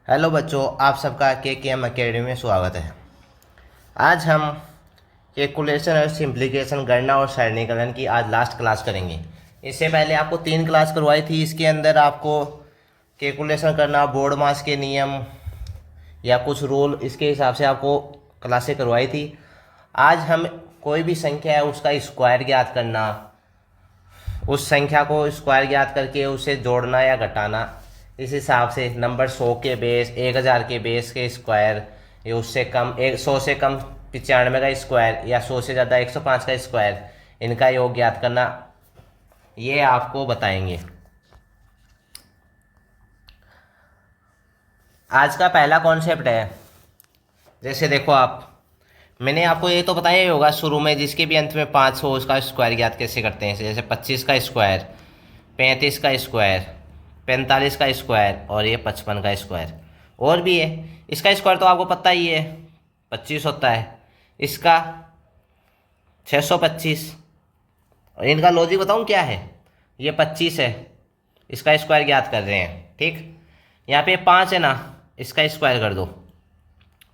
Hello बच्चों, आप सबका के एम अकेडमी में स्वागत है। आज हम कैलकुलेशन और सिंप्लीकेशन, गणना और सरलीकरण की आज लास्ट क्लास करेंगे। इससे पहले आपको 3 क्लास करवाई थी। इसके अंदर आपको कैलकुलेशन करना, बोर्ड मास के नियम या कुछ रूल, इसके हिसाब से आपको क्लासें करवाई थी। आज हम कोई भी संख्या है उसका स्क्वायर ज्ञात करना, उस संख्या को स्क्वायर ज्ञात करके उसे जोड़ना या घटाना, इस हिसाब से नंबर 100 के बेस, 1000 के बेस के स्क्वायर, या उससे कम 100 से कम 95 का स्क्वायर, या 100 से ज़्यादा 105 का स्क्वायर, इनका योग ज्ञात करना, ये आपको बताएंगे। आज का पहला कॉन्सेप्ट है, जैसे देखो मैंने आपको ये तो बताया ही होगा शुरू में, जिसके भी अंत में 5 हो उसका स्क्वायर ज्ञात कैसे करते हैं। जैसे 25 का स्क्वायर, 35 का स्क्वायर, 45 का स्क्वायर और ये 55 का स्क्वायर। और भी है, इसका स्क्वायर तो आपको पता ही है 25 होता है, इसका 625। और इनका लॉजिक बताऊँ क्या है। ये 25 है, इसका स्क्वायर ज्ञात कर रहे हैं, ठीक। यहाँ पे 5 है ना, इसका स्क्वायर कर दो,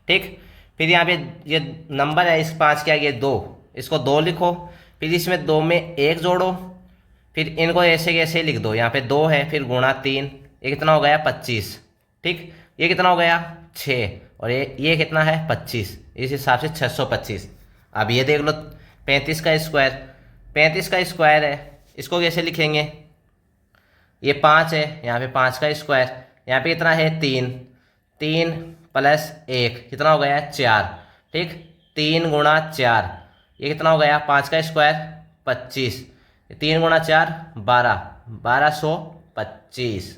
ठीक। फिर यहाँ पे ये नंबर है, इस 5 के आगे 2, इसको 2 लिखो। फिर इसमें 2 में 1 जोड़ो, फिर इनको ऐसे कैसे लिख दो। यहाँ पे 2 है, फिर गुणा 3, ये कितना हो गया 25, ठीक। ये कितना हो गया 6, और ये कितना है 25, इस हिसाब से 625। अब ये देख लो 35 का स्क्वायर, 35 का स्क्वायर है, इसको कैसे लिखेंगे। ये 5 है, यहाँ पे 5 का स्क्वायर, यहाँ पे कितना है 3, 3 प्लस 1 कितना हो गया 4, ठीक। 3 गुणा 4, ये कितना हो गया 5 का स्क्वायर 25, 3 गुणा 4 12, 1225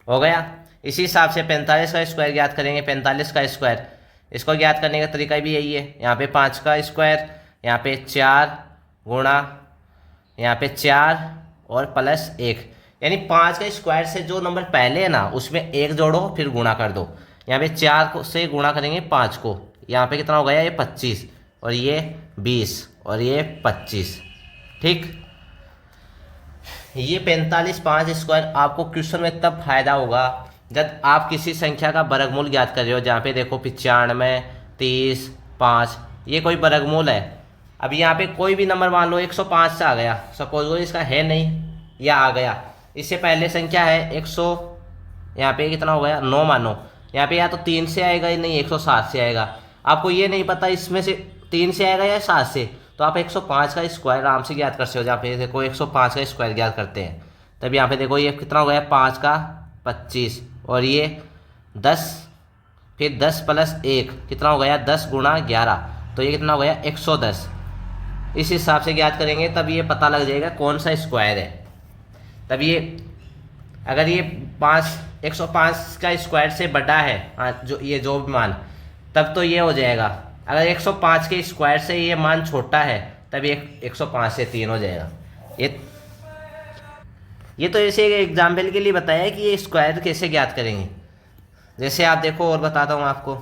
हो गया। इसी हिसाब से 45 का स्क्वायर ज्ञात करेंगे। 45 का स्क्वायर, इसको ज्ञात करने का तरीका भी यही है। यहाँ पे 5 का स्क्वायर, यहाँ पे 4 गुणा, यहाँ पे 4 और प्लस 1, यानी 5 का स्क्वायर से जो नंबर पहले है ना उसमें 1 जोड़ो, फिर गुणा कर दो। यहाँ पे 4 को से गुणा करेंगे 5 को, यहाँ पे कितना हो गया ये 25, और ये 20 और ये 25, ठीक। ये 45 5 स्क्वायर आपको क्वेश्चन में तब फायदा होगा जब आप किसी संख्या का वर्गमूल ज्ञात कर रहे हो। जहाँ पे देखो 95, 30, 5, ये कोई वर्गमूल है। अब यहाँ पे कोई भी नंबर मान लो 105 से आ गया, सपोज वो इसका है नहीं या आ गया। इससे पहले संख्या है 100, यहाँ पे कितना हो गया 9 मानो, यहाँ पे या तो 3 से आएगा या नहीं 107 से आएगा। आपको ये नहीं पता इसमें से 3 से आएगा या 7 से, तो आप 105 का स्क्वायर आराम से ज्ञात कर सकते हो। जहाँ पे देखो 105 का स्क्वायर ज्ञात करते हैं, तब यहाँ पे देखो ये कितना हो गया 5 का 25, और ये 10, फिर 10 प्लस 1 कितना हो गया 10 गुणा 11, तो ये कितना हो गया 110। इस हिसाब से ज्ञात करेंगे तब ये पता लग जाएगा कौन सा स्क्वायर है। तब ये अगर ये 105 का स्क्वायर से बड़ा है, जो ये जो भी मान, तब तो ये हो जाएगा। अगर 105 के स्क्वायर से ये मान छोटा है, तब ये 105 से 3 हो जाएगा। ये तो ऐसे एक एग्जाम्पल के लिए बताया है कि ये स्क्वायर कैसे ज्ञात करेंगे। जैसे आप देखो, और बताता हूँ आपको।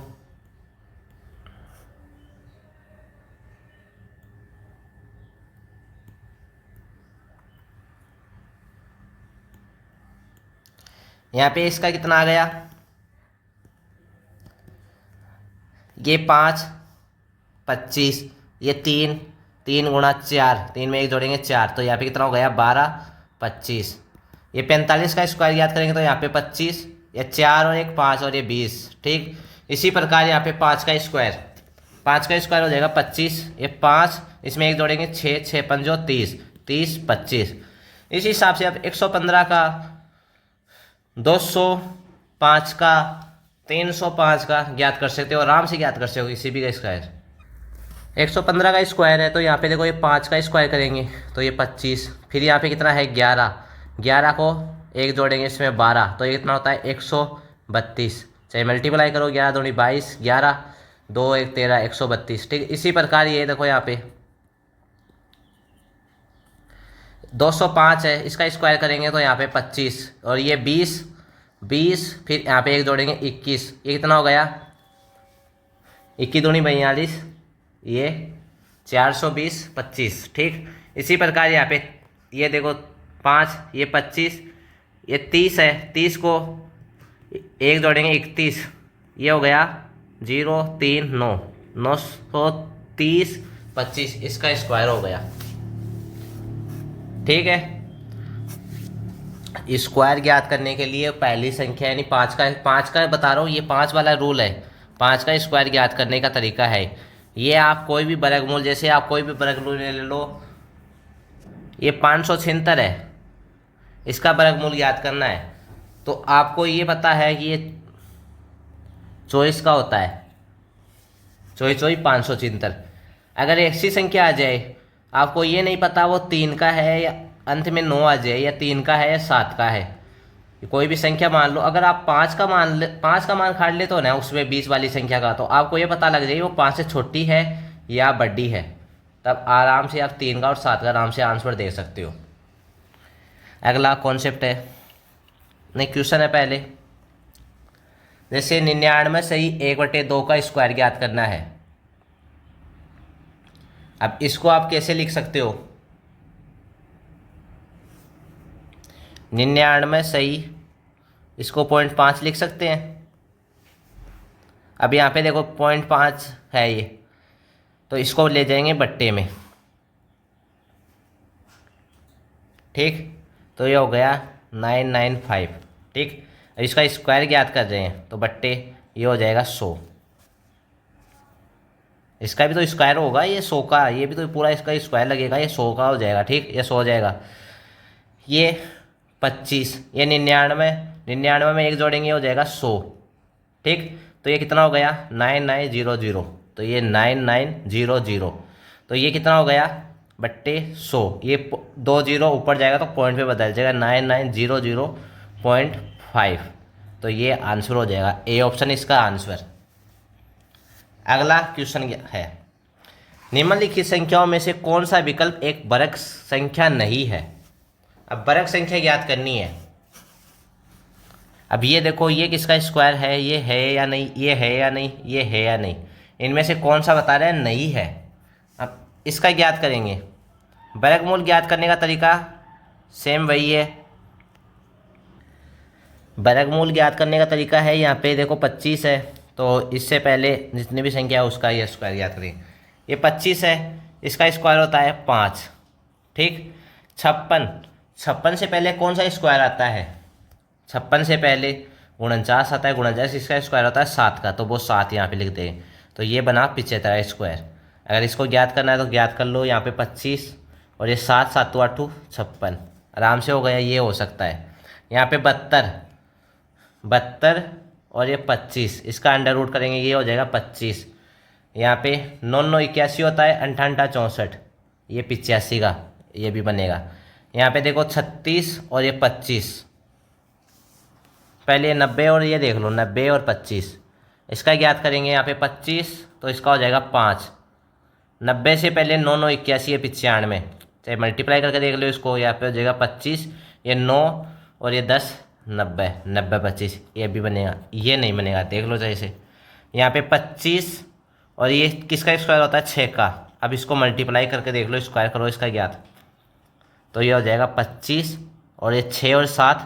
यहाँ पे इसका कितना आ गया, ये 5 25, ये 3, 3 गुणा 4, 3 में 1 जोड़ेंगे 4, तो यहाँ पे कितना हो गया 12 25। ये 45 का स्क्वायर याद करेंगे तो यहाँ पे 25, ये 4 और 1 5 और ये 20, ठीक। इसी प्रकार यहाँ पे 5 का स्क्वायर, 5 का स्क्वायर हो जाएगा 25, ये 5, इसमें 1 जोड़ेंगे 6, 6 पंजो 30, 30 25। इसी हिसाब से आप 115 का, 205 का, 305 का ज्ञात कर सकते हो, आराम से ज्ञात कर सकते हो किसी भी का स्क्वायर। 115 का स्क्वायर है तो यहाँ पे देखो ये 5 का स्क्वायर करेंगे तो ये 25, फिर यहाँ पे कितना है 11, 11 को 1 जोड़ेंगे इसमें 12, तो ये कितना होता है 132। चाहे मल्टीप्लाई करो, 11 दूनी 22, 11 2 1 13, 132, ठीक। इसी प्रकार ये देखो यहाँ पे 205 है, इसका स्क्वायर करेंगे तो यहाँ पे 25, और ये 20, 20 फिर यहाँ पे 1 जोड़ेंगे 21, ये कितना हो गया 21 दूनी 42, ये 420 25, ठीक। इसी प्रकार यहाँ पे ये देखो 5, ये 25, ये 30 है, 30 को एक जोड़ेंगे 31, ये हो गया 0 3 9, 930 25, इसका स्क्वायर हो गया। ठीक है, स्क्वायर ज्ञात करने के लिए पहली संख्या यानी पाँच का बता रहा हूँ, ये 5 वाला रूल है। 5 का स्क्वायर ज्ञात करने का तरीका है ये, आप कोई भी वर्गमूल, जैसे आप कोई भी वर्गमूल ले लो, ये 576 है, इसका वर्गमूल ज्ञात करना है। तो आपको ये पता है कि ये 24 का होता है, 576। अगर ऐसी संख्या आ जाए, आपको ये नहीं पता वो 3 का है या अंत में 9 आ जाए, या 3 का है या 7 का है, कोई भी संख्या मान लो, अगर आप 5 का मान काट ले तो ना उसमें 20 वाली संख्या का, तो आपको ये पता लग जाए वो 5 से छोटी है या बड़ी है, तब आराम से आप 3 का और 7 का आराम से आंसर दे सकते हो। अगला कॉन्सेप्ट है, नहीं क्वेश्चन है पहले, जैसे 99 सही 1/2 का स्क्वायर ज्ञात करना है। अब इसको आप कैसे लिख सकते हो, 99 सही, इसको 0.5 लिख सकते हैं। अब यहाँ पे देखो 0.5 है ये, तो इसको ले जाएंगे बट्टे में। ठीक, तो ये हो गया 995। ठीक, अब इसका स्क्वायर ज्ञात कर रहे हैं, तो बट्टे ये हो जाएगा 100। इसका भी तो स्क्वायर होगा, ये 100 का, ये भी तो पूरा इसका स्क्वायर लगेगा, ये 100 का हो जाएगा। ठीक, ये 100 हो जाएगा। ये 25, ये 99 में एक जोड़ेंगे हो जाएगा 100। ठीक, तो ये कितना हो गया 9900, तो ये 9900, तो ये कितना हो गया बट्टे 100, ये 2 जीरो ऊपर जाएगा तो पॉइंट पे बदल जाएगा, 9900.5, तो ये आंसर हो जाएगा, ए ऑप्शन इसका आंसर। अगला क्वेश्चन है, निम्नलिखित संख्याओं में से कौन सा विकल्प एक वर्ग संख्या नहीं है। अब वर्ग संख्या ज्ञात करनी है। अब ये देखो, ये किसका स्क्वायर है, ये है या नहीं, ये है या नहीं, ये है या नहीं, इनमें से कौन सा बता रहे हैं नहीं है। अब इसका ज्ञात करेंगे, वर्गमूल ज्ञात करने का तरीका सेम वही है। वर्गमूल ज्ञात करने का तरीका है, यहाँ पे देखो 25 है, तो इससे पहले जितनी भी संख्या है उसका ये स्क्वायर ज्ञात करें। ये 25 है, इसका स्क्वायर होता है 5। ठीक, 56 से पहले कौन सा स्क्वायर आता है, 56 से पहले 49 आता है, 49 इसका स्क्वायर होता है 7 का, तो वो 7 यहाँ पे लिख दें, तो ये बना 75 स्क्वायर। अगर इसको ज्ञात करना है तो ज्ञात कर लो, यहाँ पे 25 और ये 7 7 8 56, आराम से हो गया, ये हो सकता है। यहाँ पे 72 और ये 25, इसका अंडर रूट करेंगे, ये हो जाएगा 25। यहाँ पे 9 9 81 होता है, 58 64, ये 85 का, ये भी बनेगा। यहाँ पे देखो 36 और ये 25, पहले 90 और ये देख लो 90 और 25, इसका ज्ञात करेंगे। यहाँ पे 25 तो इसका हो जाएगा 5, 90 से पहले 9 9 81 है 95, चाहे मल्टीप्लाई करके देख लो इसको, यहाँ पे हो जाएगा 25, ये 9 और ये 10 90 90 25, ये भी बनेगा, ये नहीं बनेगा, देख लो जैसे। यहाँ पे 25 और ये किसका स्क्वायर होता है 6 का, अब इसको मल्टीप्लाई करके देख लो, स्क्वायर करो इसका ज्ञात, तो ये हो जाएगा 25 और ये 6 और 7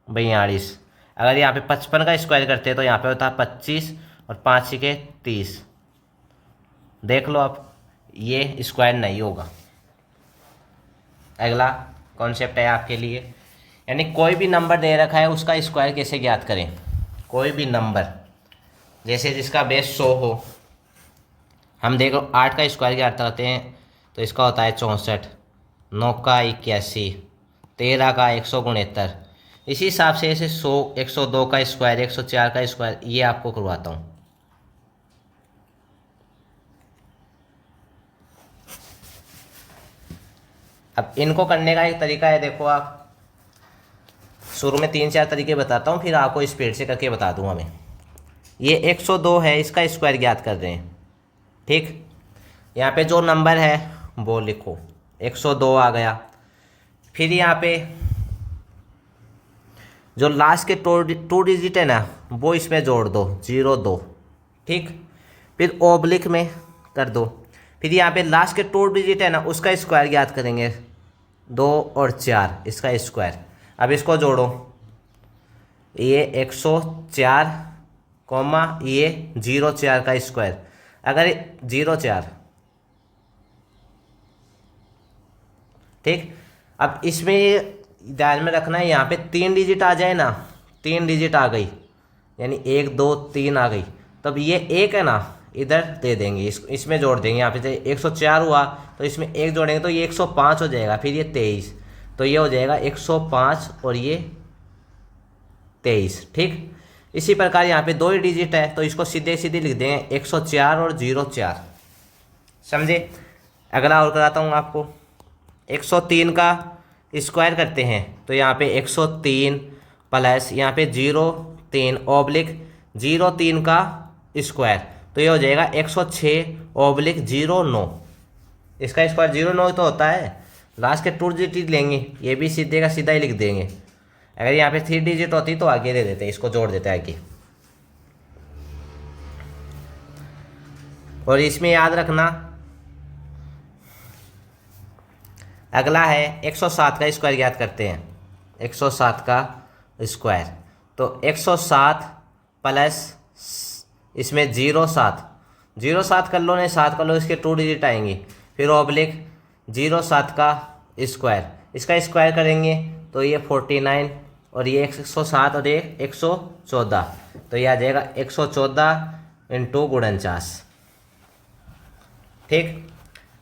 42। अगर यहाँ पे 55 का स्क्वायर करते हैं तो यहाँ पे होता है 25 और 5 के 30, देख लो आप, ये स्क्वायर नहीं होगा। अगला कॉन्सेप्ट है आपके लिए, यानी कोई भी नंबर दे रखा है उसका स्क्वायर कैसे ज्ञात करें। कोई भी नंबर, जैसे जिसका बेस 100 हो, हम देखो 8 का स्क्वायर ज्ञात करते हैं तो इसका होता है 64, 9 का 81, 13 का 169, इसी हिसाब से ऐसे 100 102 का स्क्वायर, 104 का स्क्वायर, ये आपको करवाता हूँ। अब इनको करने का एक तरीका है, देखो आप, शुरू में 3 4 तरीके बताता हूँ, फिर आपको स्पीड से करके बता दूँगा मैं। ये 102 है, इसका स्क्वायर ज्ञात कर रहे हैं। ठीक, यहाँ पे जो नंबर है वो लिखो, 102 आ गया। फिर यहाँ पे जो लास्ट के 2 डिजिट है ना, वो इसमें जोड़ दो, 0 2। ठीक, फिर ओब्लिक में कर दो। फिर यहाँ पे लास्ट के 2 डिजिट है ना, उसका स्क्वायर ज्ञात करेंगे, 2 और 4 इसका स्क्वायर। अब इसको जोड़ो, ये 104 कॉमा ये 0,4 का स्क्वायर। अगर 0,4, ठीक। अब इसमें ध्यान में रखना है, यहाँ पे 3 डिजिट आ जाए ना, 3 डिजिट आ गई यानी 1 2 3 आ गई, तब ये एक है ना इधर दे देंगे, इसमें जोड़ देंगे। यहाँ पे 104 हुआ तो इसमें एक जोड़ेंगे तो ये 105 हो जाएगा, फिर ये 23, तो ये हो जाएगा 105 और ये 23, ठीक। इसी प्रकार यहाँ पे 2 ही डिजिट है तो इसको सीधे सीधे लिख देंगे 104 और 0,4, समझे। अगला और कराता हूँ आपको। 103 का स्क्वायर करते हैं तो यहाँ पे 103 प्लस यहाँ पे 0,3 ऑब्लिक 0,3 का स्क्वायर, तो ये हो जाएगा 106 ऑब्लिक 0,9। इसका स्क्वायर 0,9 तो होता है, लास्ट के 2 डिजिट लेंगे, ये भी सीधे का सीधा ही लिख देंगे। अगर यहाँ पे 3 डिजिट होती तो आगे दे देते, इसको जोड़ देते आगे। और इसमें याद रखना, अगला है 107 का स्क्वायर ज्ञात करते हैं। 107 का स्क्वायर, तो 107 प्लस इसमें 0,7 कर लो, नहीं 7 कर लो, इसके 2 डिजिट आएंगे, फिर ऑब्लिक 0,7 का स्क्वायर, इसका स्क्वायर करेंगे तो ये 49 और ये 107 और ये 114, तो ये आ जाएगा 114 इंटू 49, ठीक।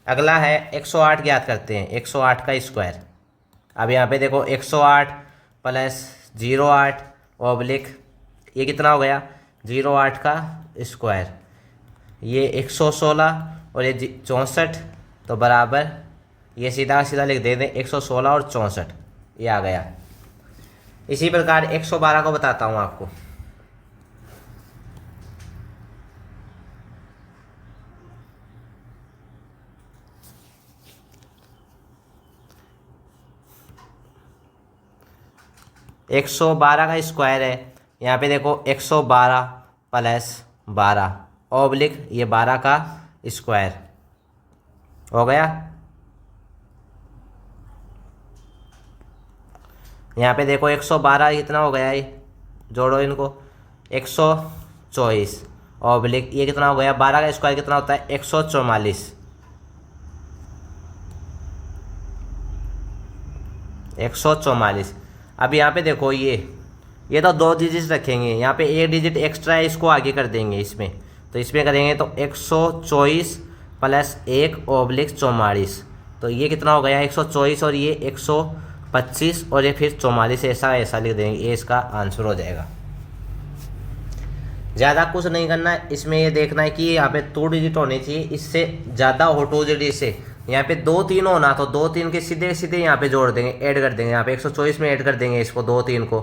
अगला है 108 ज्ञात करते हैं। 108 का स्क्वायर, अब यहाँ पे देखो 108 प्लस 0,8 ऑब्लिक ये कितना हो गया 0,8 का स्क्वायर, ये 116 और ये 64, तो बराबर ये सीधा सीधा लिख दे दें 116 और 64, ये आ गया। इसी प्रकार 112 को बताता हूँ आपको। एक 112 का स्क्वायर है, यहाँ पे देखो 112 प्लस 12 ऑब्लिक ये 12 का स्क्वायर हो गया। यहाँ पे देखो 112 कितना हो गया, ये जोड़ो इनको 124 ऑब्लिक ये कितना हो गया, 12 का स्क्वायर कितना होता है 144, 144। अब यहाँ पे देखो ये तो 2 डिजिट रखेंगे, यहाँ पे 1 डिजिट एक्स्ट्रा है, इसको आगे कर देंगे इसमें, तो इसमें करेंगे तो 124 प्लस 1 ऑब्लिक 44, तो ये कितना हो गया 124 और ये 125 और ये फिर 44, ऐसा लिख देंगे, ये इसका आंसर हो जाएगा। ज़्यादा कुछ नहीं करना है इसमें, ये देखना है कि यहाँ पे 2 डिजिट होनी चाहिए, इससे ज़्यादा हो 2 डिजिट से, यहाँ पे 2 3 होना तो 2 3 के सीधे सीधे यहाँ पे जोड़ देंगे, ऐड कर देंगे, यहाँ पे 124 में ऐड कर देंगे इसको 2 3 को,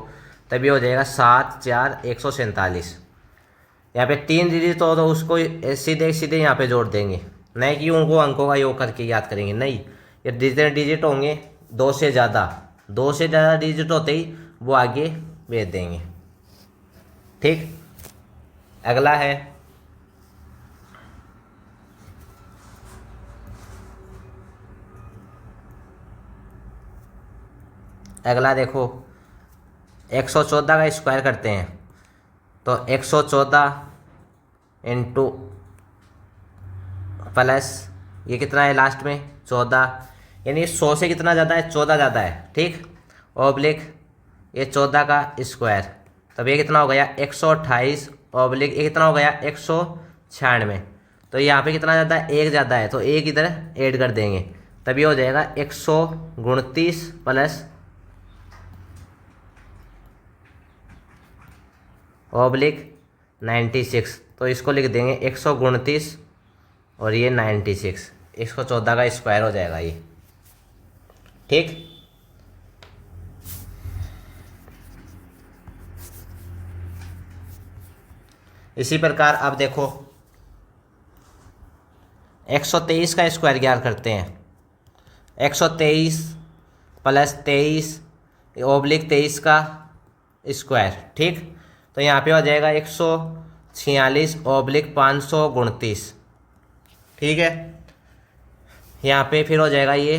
तभी हो जाएगा 7 4 147। यहाँ पे 3 डिजिट हो तो उसको सीधे सीधे यहाँ पे जोड़ देंगे, नहीं कि उनको अंकों का योग करके याद करेंगे, नहीं, ये जितने डिजिट होंगे 2 से ज़्यादा डिजिट होते ही वो आगे भेज देंगे, ठीक। अगला है देखो 114 का स्क्वायर करते हैं, तो 114 इंटू प्लस ये कितना है लास्ट में 14, यानी 100 से कितना ज़्यादा है 14 ज़्यादा है, ठीक। ऑब्लिक ये 14 का स्क्वायर, तब ये कितना हो गया 128 ऑब्लिक ये कितना हो गया 196, तो यहाँ पे कितना ज़्यादा है 1 ज़्यादा है, तो 1 इधर ऐड कर देंगे, तब ये हो जाएगा 129 प्लस ऑब्लिक 96, तो इसको लिख देंगे 129 और ये 96, 114 का स्क्वायर हो जाएगा ये, ठीक। इसी प्रकार अब देखो 123 का स्क्वायर ज्ञात करते हैं। 123 प्लस 23 ऑब्लिक 23 का स्क्वायर, ठीक। तो यहाँ पे हो जाएगा 146 ऑब्लिक 529, ठीक है। यहाँ पे फिर हो जाएगा ये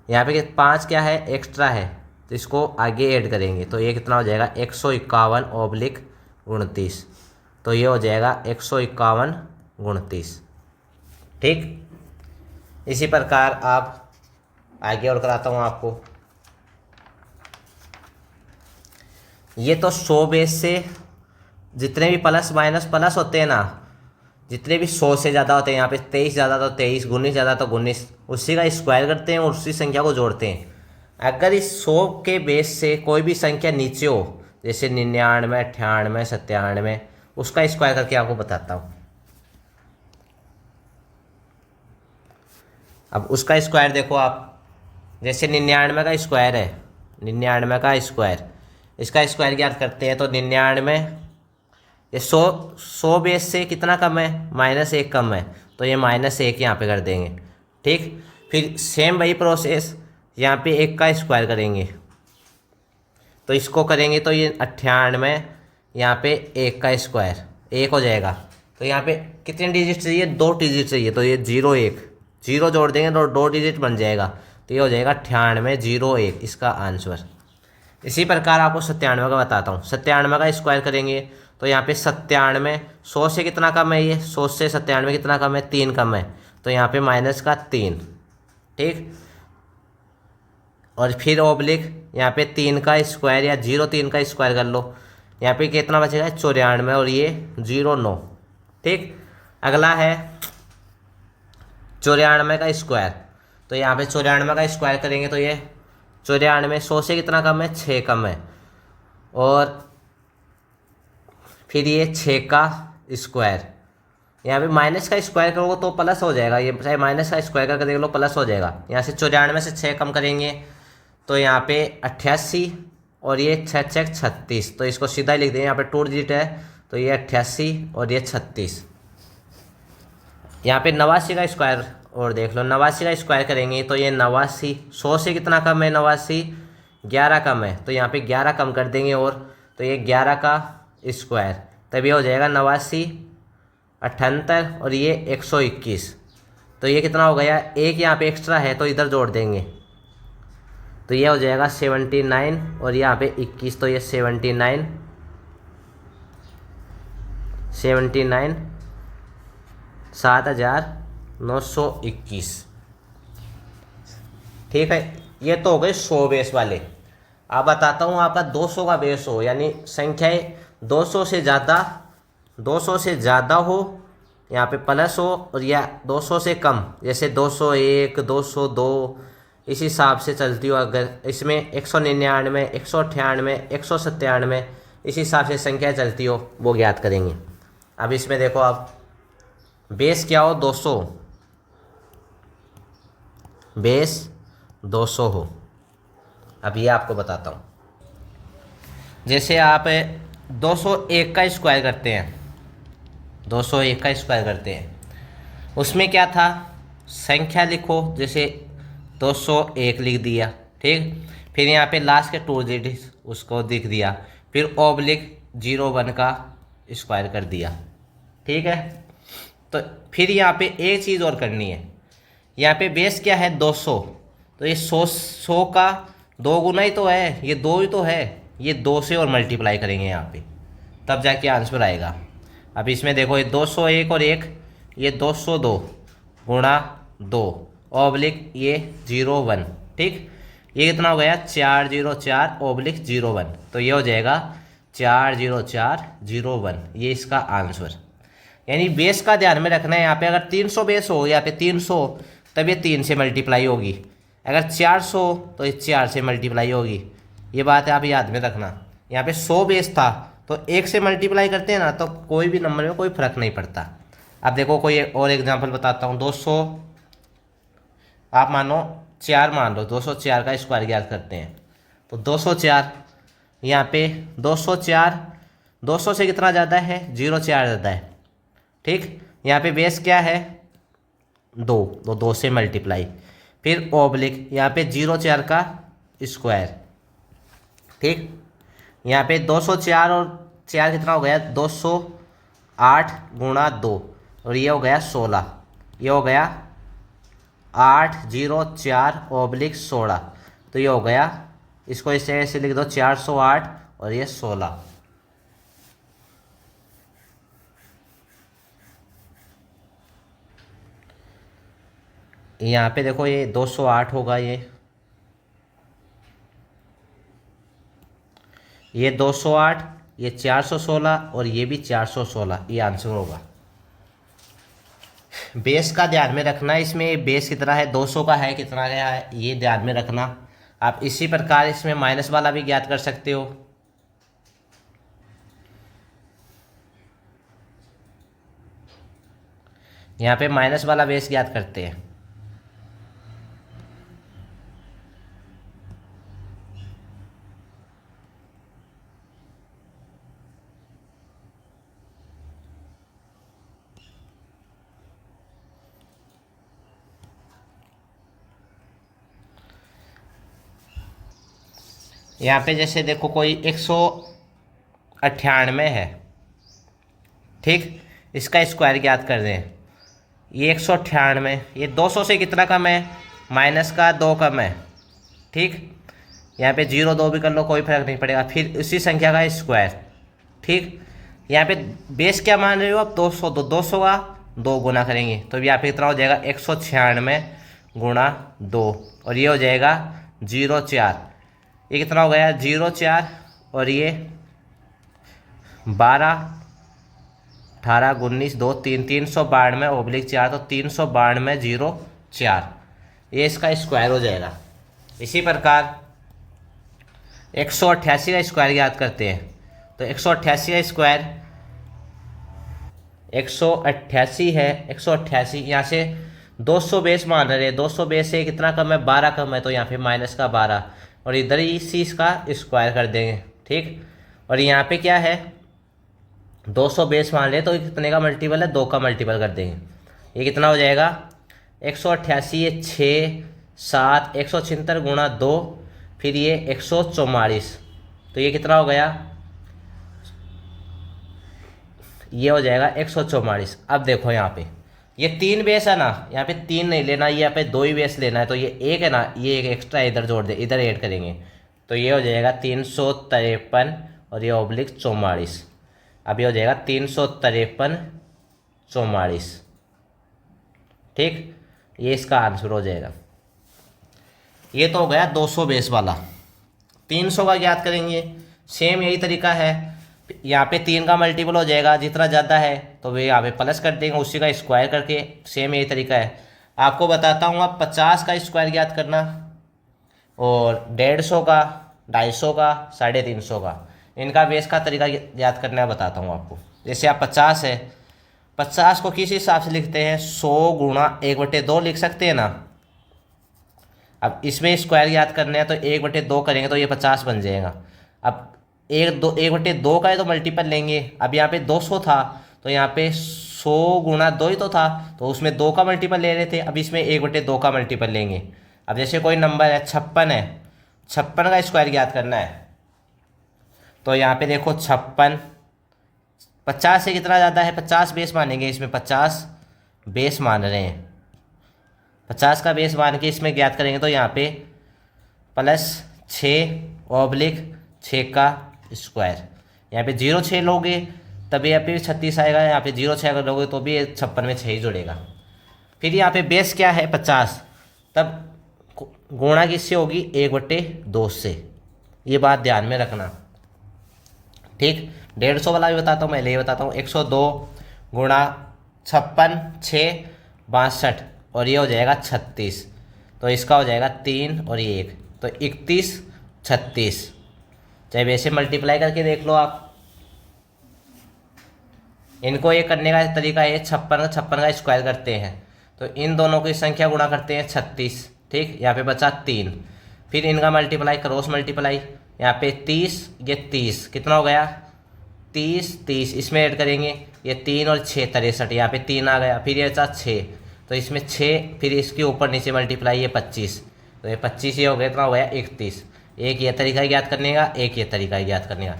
यहाँ पे 5 क्या है एक्स्ट्रा है, तो इसको आगे ऐड करेंगे तो ये कितना हो जाएगा 151/29। तो ये हो जाएगा 151/29। ठीक, इसी प्रकार आप आगे और कराता हूँ आपको। ये तो 100 बेस से जितने भी प्लस माइनस प्लस होते हैं ना, जितने भी 100 से ज़्यादा होते हैं, यहाँ पे 23 ज़्यादा तो 23, 19 ज़्यादा तो 19, उसी का स्क्वायर करते हैं और उसी संख्या को जोड़ते हैं। अगर इस 100 के बेस से कोई भी संख्या नीचे हो, जैसे 99, 98, 97, उसका स्क्वायर करके आपको बताता हूँ। अब उसका स्क्वायर देखो आप, जैसे 99 का स्क्वायर है, 99 का स्क्वायर, इसका स्क्वायर ज्ञात करते हैं तो 99, ये 100 बेस से कितना कम है, -1 कम है, तो ये -1 यहाँ पे कर देंगे। ठीक, फिर सेम वही प्रोसेस यहाँ पे 1 का स्क्वायर करेंगे, तो इसको करेंगे तो ये 98, यहाँ पे 1 का स्क्वायर 1 हो जाएगा। तो यहाँ पे कितने डिजिट चाहिए, 2 डिजिट चाहिए, तो ये 01, 0 जोड़ देंगे तो 2 डिजिट बन जाएगा, तो ये हो जाएगा 9801 इसका आंसर। इसी प्रकार आपको 97 का बताता हूँ। 97 का स्क्वायर करेंगे तो यहाँ पे 97, 100 से कितना कम है, ये 100 से 97 कितना कम है, 3 कम है, तो यहाँ पे -3। ठीक, और फिर ऑब्लिक यहाँ पे 3 का स्क्वायर या 03 का स्क्वायर कर लो, यहाँ पे कितना बचेगा 94 और ये 09। ठीक, अगला है 94 का स्क्वायर, तो यहाँ पे 94 का स्क्वायर करेंगे तो ये 94, 100 से कितना कम है, 6 कम है, और फिर ये 6 का स्क्वायर, यहाँ पे माइनस का स्क्वायर करोगे तो प्लस हो जाएगा, ये चाहे माइनस का स्क्वायर करके देख लो प्लस हो जाएगा। यहाँ से 94 से 6 कम करेंगे तो यहाँ पे 88 और ये 6 6 36, तो इसको सीधा ही लिख देंगे, यहाँ पे 2 डिजिट है तो ये 88 और ये 36। यहाँ पे 89 का स्क्वायर और देख लो, 89 का स्क्वायर करेंगे तो ये 89, 100 से कितना कम है, 89, 11 कम है, तो यहाँ पे 11 कम कर देंगे, और तो ये 11 का स्क्वायर, तब ये हो जाएगा 89, 78 और ये 121। तो ये कितना हो गया, एक यहाँ पे एक्स्ट्रा है तो इधर जोड़ देंगे, तो ये हो जाएगा 79 और यहाँ पे 21, तो ये 79, 79,7921। ठीक है, ये तो हो गए 100 बेस वाले। अब बताता हूँ आपका 200 का बेस हो, यानी संख्याएं 200 से ज़्यादा हो, यहाँ पे प्लस हो, और या 200 से कम, जैसे 201, 202, इस हिसाब से चलती हो। अगर इसमें 199, 198, 197, इस हिसाब से संख्या चलती हो, वो ज्ञात करेंगे। अब इसमें देखो आप, बेस क्या हो, 200, बेस 200 हो। अब ये आपको बताता हूँ, जैसे आप 201 का स्क्वायर करते हैं, 201 का स्क्वायर करते हैं, उसमें क्या था, संख्या लिखो, जैसे 201 लिख दिया। ठीक, फिर यहाँ पे लास्ट के 2 डिजिट उसको लिख दिया, फिर ऑब्लिक 01 का स्क्वायर कर दिया। ठीक है, तो फिर यहाँ पे एक चीज़ और करनी है, यहाँ पे बेस क्या है, 200, तो ये 100 का 2 गुना ही तो है, ये 2 ही तो है, ये 2 से और मल्टीप्लाई करेंगे यहाँ पे, तब जाके आंसर आएगा। अब इसमें देखो, ये 201 और 1, ये 202 गुणा 2 ऑब्लिक ये 01। ठीक, ये कितना हो गया, 404/01, तो ये हो जाएगा 404/01, ये इसका आंसर। यानी बेस का ध्यान में रखना है, यहाँ पे अगर 300 बेस हो, यहाँ पे 300, तब ये 3 से मल्टीप्लाई होगी, अगर 400 तो ये 4 से मल्टीप्लाई होगी। ये बात है, आप याद में रखना। यहाँ पे 100 बेस था तो 1 से मल्टीप्लाई करते हैं ना, तो कोई भी नंबर में कोई फर्क नहीं पड़ता। अब देखो कोई और एग्जांपल बताता हूँ, 200 आप मानो 4 मान लो, 204 का स्क्वायर ज्ञात करते हैं, तो 204, यहाँ पे 204, 200 से कितना ज़्यादा है, 04 ज़्यादा है। ठीक, यहाँ पे बेस क्या है, 2, तो 2 से मल्टीप्लाई, फिर ऑब्लिक यहाँ पे 04 का स्क्वायर। ठीक, यहाँ पे 204 और 4 कितना हो गया, 208 गुणा 2, और ये हो गया 16, ये हो गया 804/16, तो ये हो गया इसको इस जगह से लिख दो 408 और ये 16। यहाँ पे देखो ये 208 होगा, ये 208, ये 416 और ये भी 416, ये आंसर होगा। बेस का ध्यान में रखना, इसमें बेस कितना है 200 का है, कितना गया है ये ध्यान में रखना। आप इसी प्रकार इसमें माइनस वाला भी ज्ञात कर सकते हो। यहाँ पे माइनस वाला बेस ज्ञात करते हैं। यहाँ पे जैसे देखो कोई 198 है, ठीक, इसका स्क्वायर ज्ञात कर दें। ये 198, ये 200 से कितना कम है, माइनस का 2 कम है, ठीक। यहाँ पे 0 2 भी कर लो, कोई फर्क नहीं पड़ेगा। फिर उसी संख्या का स्क्वायर, ठीक। यहाँ पे बेस क्या मान रहे हो आप, 200, तो 200 का 2 गुना करेंगे तो यहाँ पे कितना हो जाएगा 196 गुणा 2, और ये हो जाएगा 04। ये कितना हो गया 04, और ये 12 18 19 2 3 392/4, तो 392/04, ये इसका स्क्वायर हो जाएगा। इसी प्रकार 188 का स्क्वायर याद करते हैं। तो 188 का स्क्वायर 188 है, 188 यहाँ से 200 बेस मान रहे हैं, 200 बेस से कितना कम है 12 कम है, तो यहाँ पे माइनस का 12, और इधर इसी इसका स्क्वायर कर देंगे, ठीक। और यहाँ पे क्या है 200 बेस मान रहे तो कितने का मल्टीपल है, 2 का मल्टीपल कर देंगे। ये कितना हो जाएगा 188, ये 6 7 176 गुणा 2, फिर ये 144, तो ये कितना हो गया, ये हो जाएगा 144। अब देखो यहाँ पे ये 3 बेस है ना, यहाँ पे 3 नहीं लेना, यहाँ पे 2 ही बेस लेना है, तो ये 1 है ना, ये एक एक्स्ट्रा इधर जोड़ दे, इधर ऐड करेंगे, तो ये हो जाएगा 353 और ये /44। अब ये हो जाएगा 353 44, ठीक। ये इसका आंसर हो जाएगा। ये तो हो गया 200 बेस वाला। 300 का ज्ञात करेंगे, सेम यही तरीका है। यहाँ पे 3 का मल्टीपल हो जाएगा, जितना ज़्यादा है तो वे यहाँ पे प्लस कर देंगे, उसी का स्क्वायर करके, सेम यही तरीका है। आपको बताता हूँ आप 50 का स्क्वायर ज्ञात करना, और 150 का, 250 का, 350 का, इनका बेस का तरीका याद करना है, बताता हूँ आपको। जैसे आप 50 है, 50 को किस हिसाब से लिखते हैं, 100 गुणा 1/2 लिख सकते हैं ना। अब इसमें स्क्वायर याद करने हैं तो 1/2 करेंगे तो ये 50 बन जाएगा। अब 1/2 का है तो मल्टीपल लेंगे। अब यहाँ पे 200 था तो यहाँ पे 100 गुणा 2 ही तो था, तो उसमें 2 का मल्टीपल ले रहे थे। अब इसमें 1/2 का मल्टीपल लेंगे। अब जैसे कोई नंबर है 56 है, 56 का स्क्वायर याद करना है, तो यहाँ पे देखो 56, 50 से कितना ज़्यादा है, 50 बेस मानेंगे, इसमें 50 बेस मान रहे हैं, 50 का बेस मान के इसमें ज्ञात करेंगे, तो यहाँ पे +6/6 का स्क्वायर। यहाँ पे 0 6 लोगे तभी यहाँ पे 36 आएगा, यहाँ पे 0 6 अगर लोगे तो भी 56 में 6 ही जुड़ेगा। फिर यहाँ पे बेस क्या है 50, तब गुणा किससे होगी 1/2 से, ये बात ध्यान में रखना, ठीक। 150 वाला भी बताता हूँ, मैं ये बताता हूँ। 102 गुणा 56 6 62, और ये हो जाएगा 36, तो इसका हो जाएगा 3 और ये 1, तो 31 36। चाहे वैसे मल्टीप्लाई करके देख लो आप। इनको ये करने का तरीका है 56 का स्क्वायर करते हैं, तो इन दोनों की संख्या गुणा करते हैं 36, ठीक। यहाँ पे बचा 3, फिर इनका मल्टीप्लाई, क्रॉस मल्टीप्लाई, यहाँ पे 30 ये 30, कितना हो गया 30 30, इसमें ऐड करेंगे ये 3 और 6 63, यहाँ पे 3 आ गया, फिर ये बचा 6, तो इसमें 6, फिर इसके ऊपर नीचे मल्टीप्लाई ये 25, तो ये 25 ये हो गया, इतना हो गया 31। एक ये तरीका याद करने का, एक ये तरीका याद करने का।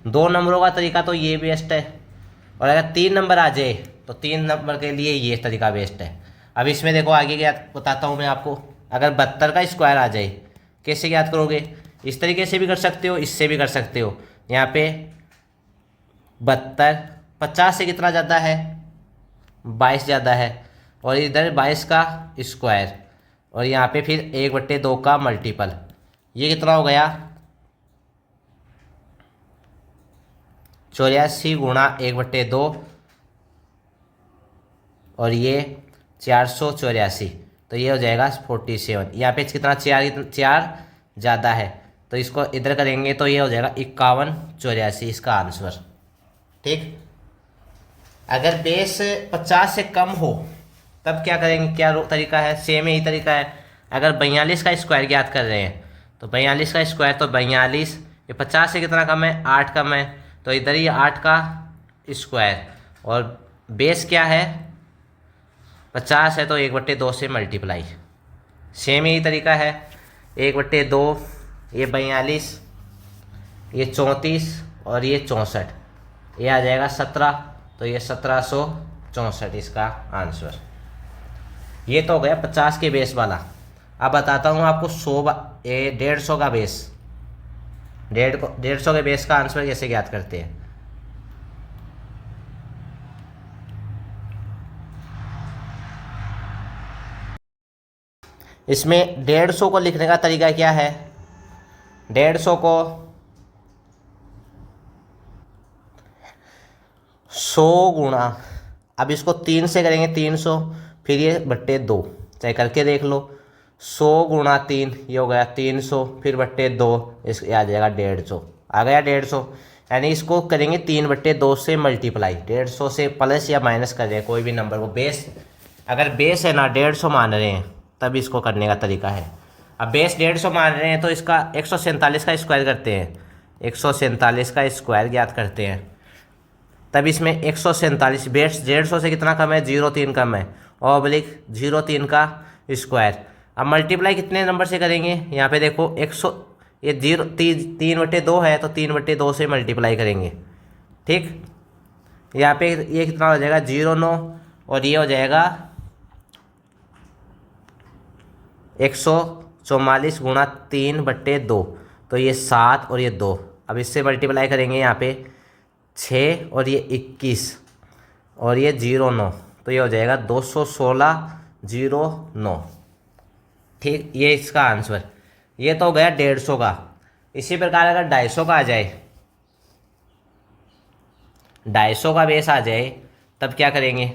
2 नंबरों का तरीका तो ये बेस्ट है, और अगर 3 नंबर आ जाए तो 3 नंबर के लिए ये तरीका बेस्ट है। अब इसमें देखो आगे क्या बताता हूँ मैं आपको। अगर 72 का स्क्वायर आ जाए कैसे याद करोगे, इस तरीके से भी कर सकते हो, इससे भी कर सकते हो। यहाँ पे 72, 50 से कितना ज़्यादा है, 22 ज़्यादा है, और इधर 22 का स्क्वायर, और यहाँ पे फिर 1/2 का मल्टीपल। ये कितना हो गया, 84 गुणा 1/2, और ये 484, तो ये हो जाएगा 47। यहाँ पे कितना, चार ज़्यादा है, तो इसको इधर करेंगे तो ये हो जाएगा 5184 इसका आंसर। ठीक। अगर बेस 50 से कम हो तब क्या करेंगे, क्या तरीका है, सेम यही तरीका है। अगर 42 का स्क्वायर ज्ञात कर रहे हैं तो 42 का स्क्वायर, तो 42, ये 50 से कितना कम है, 8 कम है, तो इधर ही 8 का स्क्वायर, और बेस क्या है 50 है, तो 1/2 से मल्टीप्लाई। सेम यही तरीका है, 1/2, ये 42, ये 34, और ये 64, ये आ जाएगा 17, तो ये 1764 इसका आंसर। ये तो हो गया 50 के बेस वाला। अब बताता हूँ आपको 150 का बेस, 150 के बेस का आंसर कैसे ज्ञात करते हैं। इसमें 150 को लिखने का तरीका क्या है, 150 को 100 गुणा, अब इसको 3 से करेंगे 300, फिर ये 2/2, चाहे करके देख लो। 100 गुणा 3, ये हो गया 300, फिर 2/2, इस आ जाएगा 150, आ गया 150। यानी इसको करेंगे 3/2 से मल्टीप्लाई, 150 से प्लस या माइनस कर रहे हैं कोई भी नंबर को। बेस अगर बेस है ना 150 मान रहे हैं तब इसको करने का तरीका है। अब बेस 150 मान रहे हैं तो इसका 147 का स्क्वायर करते हैं, 147 का स्क्वायर ज्ञात करते हैं। तब इसमें 147, बेस 150 से कितना कम है, 0.3 कम है, ऑब्लिक 0.3 का स्क्वायर। अब मल्टीप्लाई कितने नंबर से करेंगे, यहाँ पे देखो 100, ये 3/2 है, तो 3/2 से मल्टीप्लाई करेंगे। ठीक। यहाँ पे ये कितना हो जाएगा 09, और ये हो जाएगा 144 गुणा 3/2, तो ये 7 और ये 2। अब इससे मल्टीप्लाई करेंगे, यहाँ पे 6 और ये 21 और ये 09, तो ये हो जाएगा 216,09। ठीक, ये इसका आंसर। ये तो हो गया 150 का। इसी प्रकार अगर 250 का आ जाए, 250 का बेस आ जाए, तब क्या करेंगे,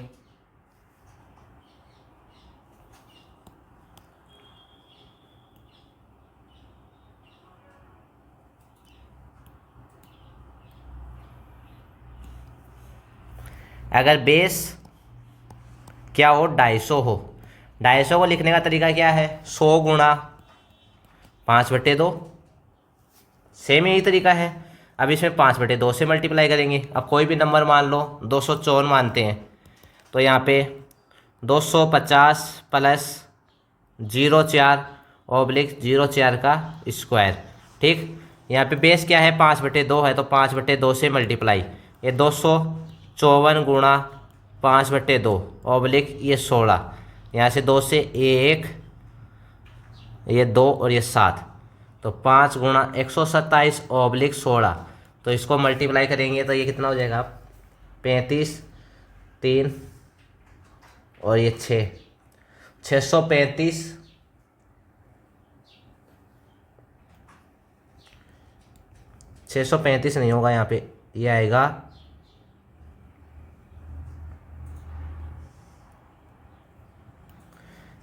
अगर बेस क्या हो 250 हो, 250 को लिखने का तरीका क्या है, 100 गुणा 5/2, सेम यही तरीका है। अब इसमें 5/2 से मल्टीप्लाई करेंगे। अब कोई भी नंबर मान लो, 254 मानते हैं, तो यहाँ पे 250 प्लस 04 ऑब्लिक 04 का स्क्वायर। ठीक। यहाँ पे बेस क्या है 5/2 है, तो 5/2 से मल्टीप्लाई, ये 254 गुणा 5/2 ऑब्लिक ये 16, यहाँ से 2 से 1, ये 2 और ये 7, तो 5 गुणा 127 ऑब्लिक 16, तो इसको मल्टीप्लाई करेंगे तो ये कितना हो जाएगा 35, 3 और ये 6, 635, 635 नहीं होगा, यहाँ पे ये आएगा,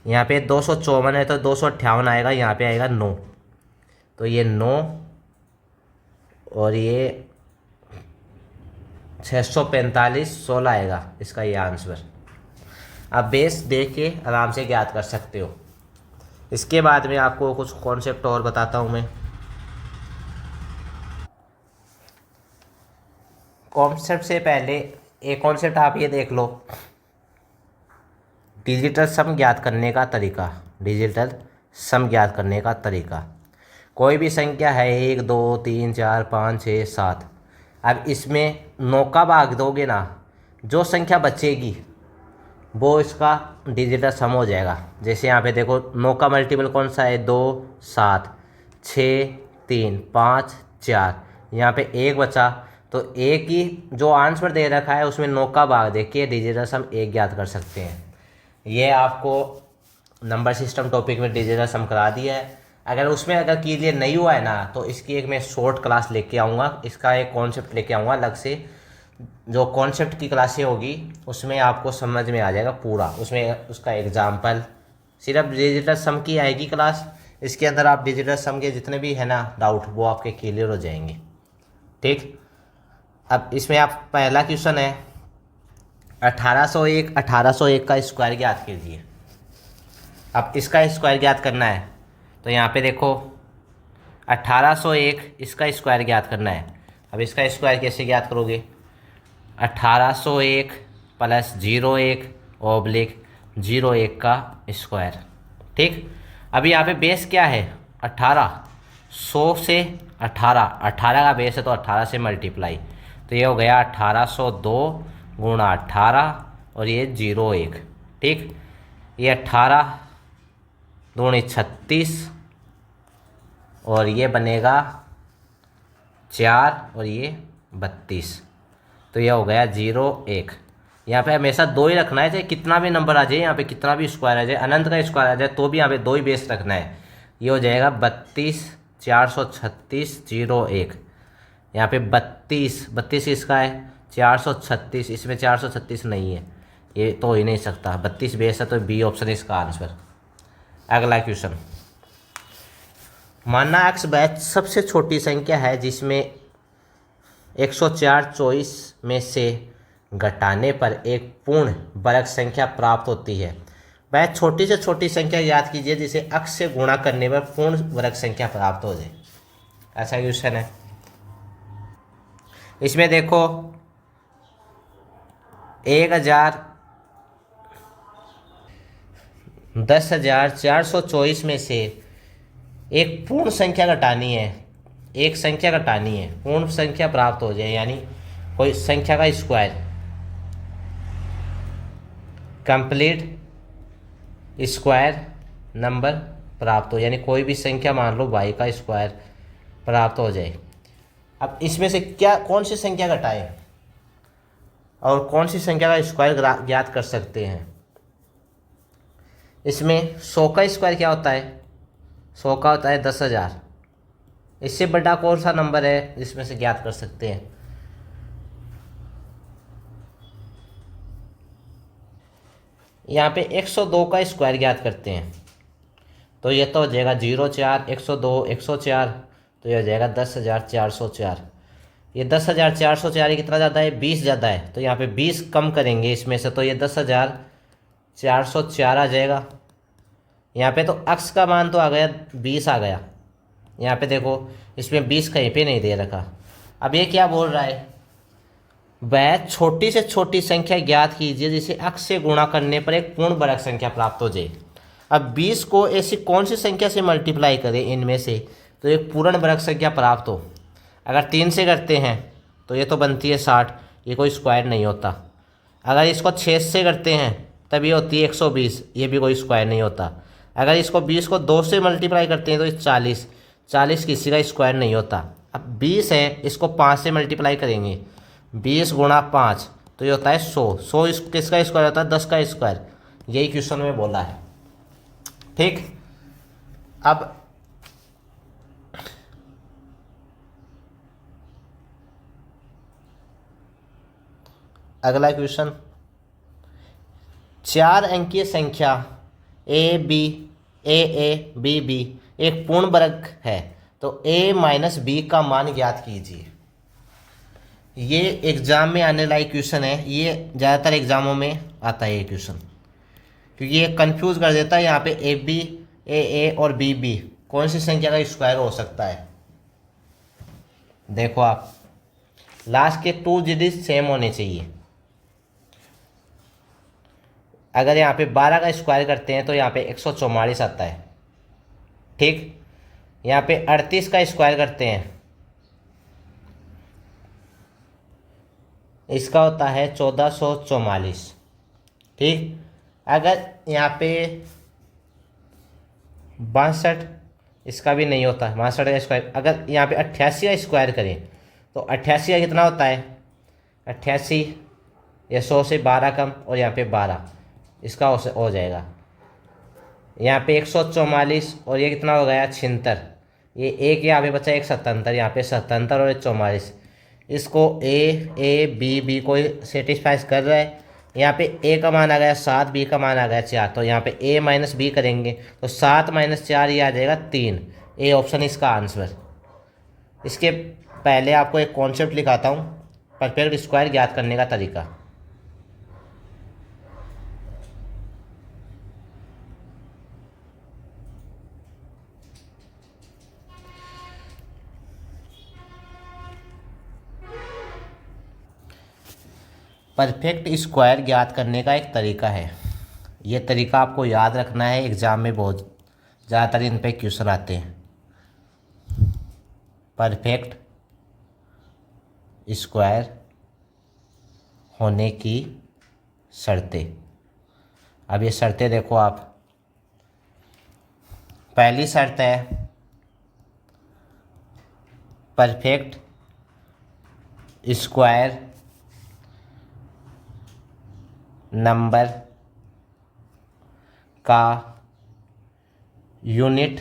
यहाँ पे 254 है तो 258 आएगा, यहाँ पे आएगा 9, तो ये 9 और ये 645, 16 आएगा इसका ये आंसर। आप बेस देख के आराम से ज्ञात कर सकते हो। इसके बाद में आपको कुछ कॉन्सेप्ट और बताता हूँ मैं। कॉन्सेप्ट से पहले एक कॉन्सेप्ट आप ये देख लो, डिजिटल सम ज्ञात करने का तरीका। डिजिटल सम ज्ञात करने का तरीका, कोई भी संख्या है 1 2 3 4 5 6 7, अब इसमें 9 का भाग दोगे ना, जो संख्या बचेगी वो इसका डिजिटल सम हो जाएगा। जैसे यहाँ पे देखो 9 का मल्टीपल कौन सा है, 2 7, 6 3 5 4, यहाँ पे 1 बचा, तो एक ही जो आंसर दे रखा है उसमें 9 का भाग दे के डिजिटल सम 1 ज्ञात कर सकते हैं। ये आपको नंबर सिस्टम टॉपिक में डिजिटल सम करा दिया है। अगर उसमें अगर क्लियर नहीं हुआ है ना, तो इसकी एक मैं शॉर्ट क्लास लेके आऊँगा, इसका एक कॉन्सेप्ट लेके आऊँगा अलग से। जो कॉन्सेप्ट की क्लासें होगी उसमें आपको समझ में आ जाएगा पूरा, उसमें उसका एग्जाम्पल, सिर्फ डिजिटल सम की आएगी क्लास। इसके अंदर आप डिजिटल सम के जितने भी है ना डाउट, वो आपके क्लियर हो जाएंगे। ठीक, अब इसमें आप पहला क्वेश्चन है 1801 का स्क्वायर ज्ञात कीजिए। अब इसका स्क्वायर ज्ञात करना है, तो यहाँ पे देखो 1801 इसका स्क्वायर ज्ञात करना है। अब इसका स्क्वायर कैसे ज्ञात करोगे? 1801 प्लस 01 ऑब्लिक 01 का स्क्वायर। ठीक, अभी यहाँ पे बेस क्या है? 18, 100 से 18 का बेस है तो 18 से मल्टीप्लाई, तो ये हो गया 1802 गुणा 18 और ये 01। ठीक, ये 18 दूनी 36 और ये बनेगा 4 और ये 32, तो ये हो गया 01। यहाँ पे हमेशा 2 ही रखना है, चाहे कितना भी नंबर आ जाए, यहाँ पे कितना भी स्क्वायर आ जाए, अनंत का स्क्वायर आ जाए, तो भी यहाँ पे 2 ही बेस रखना है। ये हो जाएगा 32 436 01। यहाँ पे 32 इसका है, 436 इसमें 436 नहीं है, ये तो हो ही नहीं सकता। 32 बेस है तो बी ऑप्शन है इसका आंसर। अगला क्वेश्चन, मानना x बैच सबसे छोटी संख्या है जिसमें 104 चॉइस में से घटाने पर एक पूर्ण वर्ग संख्या प्राप्त होती है। वह छोटी से छोटी संख्या याद कीजिए जिसे x से गुणा करने पर पूर्ण वर्ग संख्या प्राप्त हो जाए। ऐसा क्वेश्चन है। इसमें देखो 10,424 में से एक पूर्ण संख्या घटानी है, एक संख्या घटानी है, पूर्ण संख्या प्राप्त हो जाए, यानी कोई संख्या का स्क्वायर, कंप्लीट स्क्वायर नंबर प्राप्त हो, यानी कोई भी संख्या मान लो y का स्क्वायर प्राप्त हो जाए। अब इसमें से क्या कौन सी संख्या घटाएं और कौन सी संख्या का स्क्वायर ज्ञात कर सकते हैं? इसमें 100 का स्क्वायर क्या होता है? 100 का होता है 10,000। इससे बड़ा कौन सा नंबर है जिसमें से ज्ञात कर सकते हैं? यहाँ पे 102 का स्क्वायर ज्ञात करते हैं, तो ये तो हो जाएगा 04 102 104, तो ये हो जाएगा 10,404। ये 10,404 ये कितना ज़्यादा है? 20 ज़्यादा है, तो यहाँ पे 20 कम करेंगे इसमें से, तो ये 10,404 आ जाएगा। यहाँ पे तो x का मान तो आ गया 20 आ गया। यहाँ पे देखो इसमें 20 कहीं पे नहीं दे रखा। अब ये क्या बोल रहा है? वह छोटी से छोटी संख्या ज्ञात कीजिए जिसे x से गुणा करने पर एक पूर्ण वर्ग संख्या प्राप्त हो जाए। अब 20 को ऐसी कौन सी संख्या से मल्टीप्लाई करें इनमें से तो एक पूर्ण वर्ग संख्या प्राप्त हो? अगर 3 से करते हैं तो ये तो बनती है 60, ये कोई स्क्वायर नहीं होता। अगर इसको 6 से करते हैं तब ये होती है 120, ये भी कोई स्क्वायर नहीं होता। अगर इसको 20 को 2 से मल्टीप्लाई करते हैं तो 40 किसी का स्क्वायर नहीं होता। अब 20 है, इसको 5 से मल्टीप्लाई करेंगे, 20 गुणा 5 तो ये होता है 100 किसका स्क्वायर होता है? 10 का स्क्वायर। यही क्वेश्चन में बोला है। ठीक, अब अगला क्वेश्चन, 4 अंकीय संख्या ए बी बी एक पूर्ण वर्ग है, तो a माइनस बी का मान ज्ञात कीजिए। ये एग्जाम में आने लायक क्वेश्चन है, ये ज़्यादातर एग्जामों में आता है ये क्वेश्चन, क्योंकि ये कंफ्यूज कर देता है। यहाँ पे ए और बी कौन सी संख्या का स्क्वायर हो सकता है? देखो आप, लास्ट के 2 डिजिट सेम होने चाहिए। अगर यहाँ पे 12 का स्क्वायर करते हैं तो यहाँ पे 144 आता है। ठीक, यहाँ पे 38 का स्क्वायर करते हैं, इसका होता है 1444। ठीक, अगर यहाँ पे 62 इसका भी नहीं होता 62 का स्क्वायर। अगर यहाँ पे 88 का स्क्वायर करें तो 88 का कितना होता है, 88, ये 100 से 12 कम और यहाँ पे 12, इसका हो जाएगा यहाँ पे 144 और ये कितना हो गया 76, ये एक यहाँ पे बचा एक 77, यहाँ पे 77 और 44, इसको बी को सेटिस्फाइज कर रहा है। यहाँ पे ए का मान आ गया 7, बी का मान आ गया 4, तो यहाँ पे ए माइनस बी करेंगे तो 7 माइनस 4 ये आ जाएगा 3, ए ऑप्शन इसका आंसर। इसके पहले आपको एक कॉन्सेप्ट लिखाता हूँ, परफेक्ट स्क्वायर ज्ञात करने का तरीका। परफेक्ट स्क्वायर ज्ञात करने का एक तरीका है, ये तरीका आपको याद रखना है, एग्ज़ाम में बहुत ज़्यादातर इन पे क्वेश्चन आते हैं। परफेक्ट स्क्वायर होने की शर्तें। अब ये शर्तें देखो आप, पहली शर्त है परफेक्ट स्क्वायर नंबर का यूनिट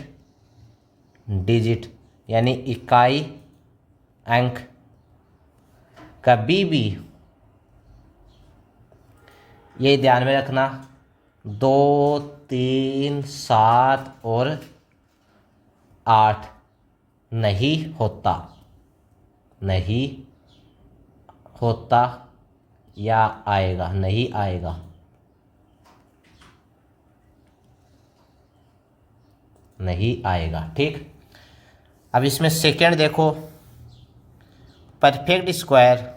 डिजिट यानी इकाई अंक कभी भी, ये ध्यान में रखना, 2, 3, 7 और 8 नहीं होता, नहीं होता या आएगा, नहीं आएगा, नहीं आएगा। ठीक, अब इसमें सेकंड देखो, परफेक्ट स्क्वायर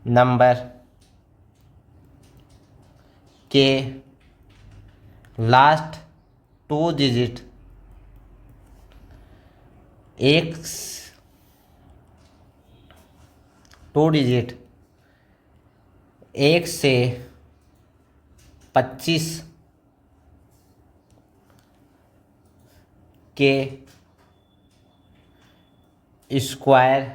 नंबर के लास्ट 2 डिजिट एक 2 डिजिट 1 से 25 के स्क्वायर,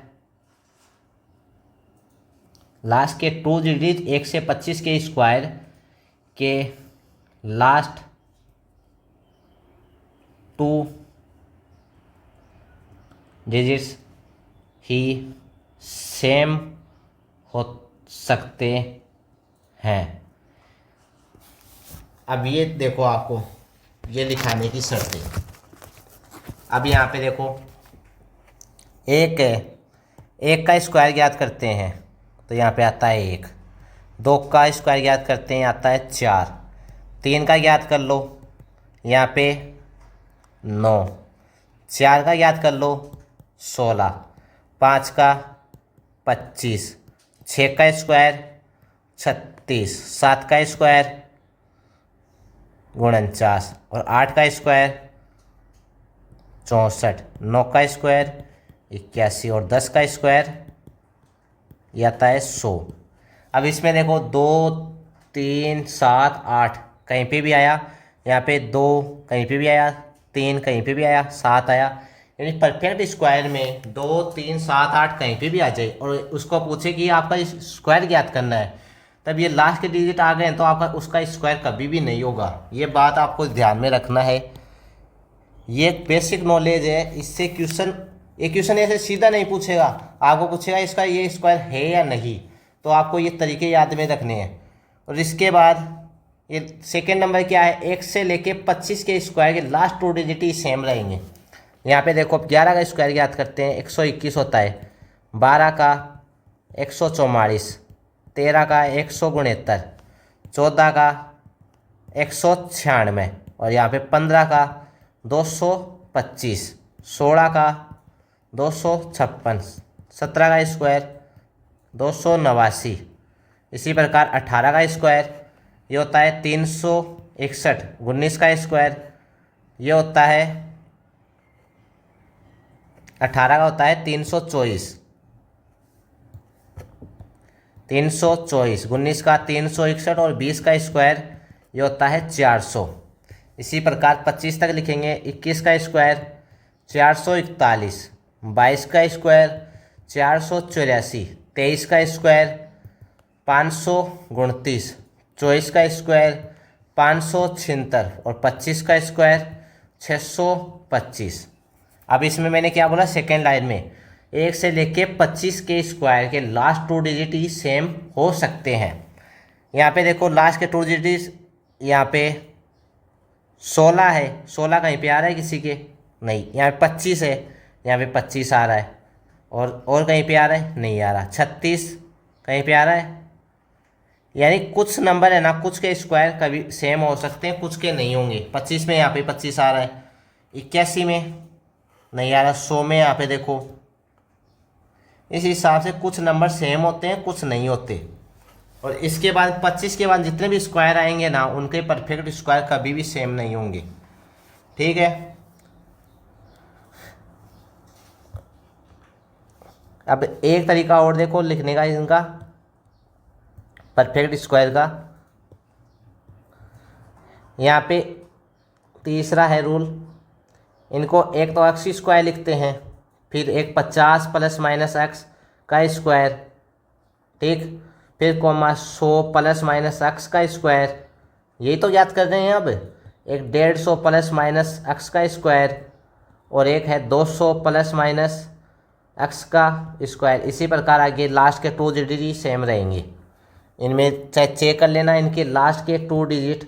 लास्ट के 2 डिजिट 1 से 25 के स्क्वायर के लास्ट 2 डिजिट्स ही सेम हो सकते हैं। अब ये देखो, आपको ये लिखाने की शर्त है। अब यहाँ पे देखो, एक है, एक का स्क्वायर ज्ञात करते हैं तो यहाँ पे आता है 1, 2 का स्क्वायर ज्ञात करते हैं आता है 4, 3 का ज्ञात कर लो यहाँ पे 9, 4 का ज्ञात कर लो 16, 5 का 25, 6 का स्क्वायर 36, 7 का स्क्वायर 49 और 8 का स्क्वायर 64, 9 का स्क्वायर 81 और 10 का स्क्वायर ये आता है 100। अब इसमें देखो 2, 3, 7, 8 कहीं पे भी आया, यहाँ पे 2 कहीं पे भी आया, 3 कहीं पे भी आया, 7 आया, यानी परफेक्ट स्क्वायर में 2, 3, 7, 8 कहीं पे भी आ जाए और उसको पूछे कि आपका स्क्वायर ज्ञात करना है, तब ये लास्ट के डिजिट आ गए तो आपका उसका स्क्वायर कभी भी नहीं होगा। ये बात आपको ध्यान में रखना है, ये एक बेसिक नॉलेज है। इससे क्वेश्चन, ये क्वेश्चन ऐसे सीधा नहीं पूछेगा, आपको पूछेगा इसका ये स्क्वायर है या नहीं, तो आपको ये तरीके याद में रखने हैं। और इसके बाद ये सेकेंड नंबर क्या है, 1 से लेके 25 के स्क्वायर के लास्ट 2 डिजिट ही सेम रहेंगे। यहाँ पे देखो, 11 का स्क्वायर याद करते हैं 121 होता है, 12 का 144, 13 का 169, 14 का 196 और यहाँ पे 15 का 225, 16 का 256, 17 का स्क्वायर 289। इसी प्रकार 18 का स्क्वायर ये होता है 361, 19 का स्क्वायर ये होता है 18 का होता है 324, 19 का 361 और 20 का स्क्वायर ये होता है 400। इसी प्रकार 25 तक लिखेंगे, 21 का स्क्वायर 441, 22 का स्क्वायर 484, 23 का स्क्वायर 529, 24 का स्क्वायर 576 और 25 का स्क्वायर 625। अब इसमें मैंने क्या बोला, सेकेंड लाइन में 1 से लेके 25 के स्क्वायर के लास्ट 2 डिजिट ही सेम हो सकते हैं। यहाँ पे देखो लास्ट के 2 डिजिट, यहाँ पे 16 है, 16 कहीं पे आ रहा है किसी के, नहीं। यहाँ पे 25 है, यहाँ पे 25 आ रहा है, और कहीं पे आ रहा है, नहीं आ रहा। 36 कहीं पे आ रहा है। यानी कुछ नंबर है ना, कुछ के स्क्वायर कभी सेम हो सकते हैं, कुछ के नहीं होंगे। 25 में यहाँ पे 25 आ रहा है, 81 में नहीं आ रहा, 100 में यहाँ पे देखो। इस हिसाब से कुछ नंबर सेम होते हैं, कुछ नहीं होते। और इसके बाद 25 के बाद जितने भी स्क्वायर आएंगे ना, उनके परफेक्ट स्क्वायर कभी भी सेम नहीं होंगे। ठीक है। अब एक तरीका और देखो लिखने का इनका परफेक्ट स्क्वायर का। यहाँ पे तीसरा है रूल, इनको एक तो एक्स स्क्वायर लिखते हैं, फिर एक 50 प्लस माइनस एक्स का स्क्वायर, ठीक, फिर कोमा 100 प्लस माइनस एक्स का स्क्वायर, यही तो याद कर रहे हैं। अब एक 150 प्लस माइनस एक्स का स्क्वायर, और एक है 200 प्लस माइनस एक्स का स्क्वायर। इसी प्रकार आगे लास्ट के 2 डिजिट ही सेम रहेंगे। इनमें चाहे चेक कर लेना, इनके लास्ट के 2 डिजिट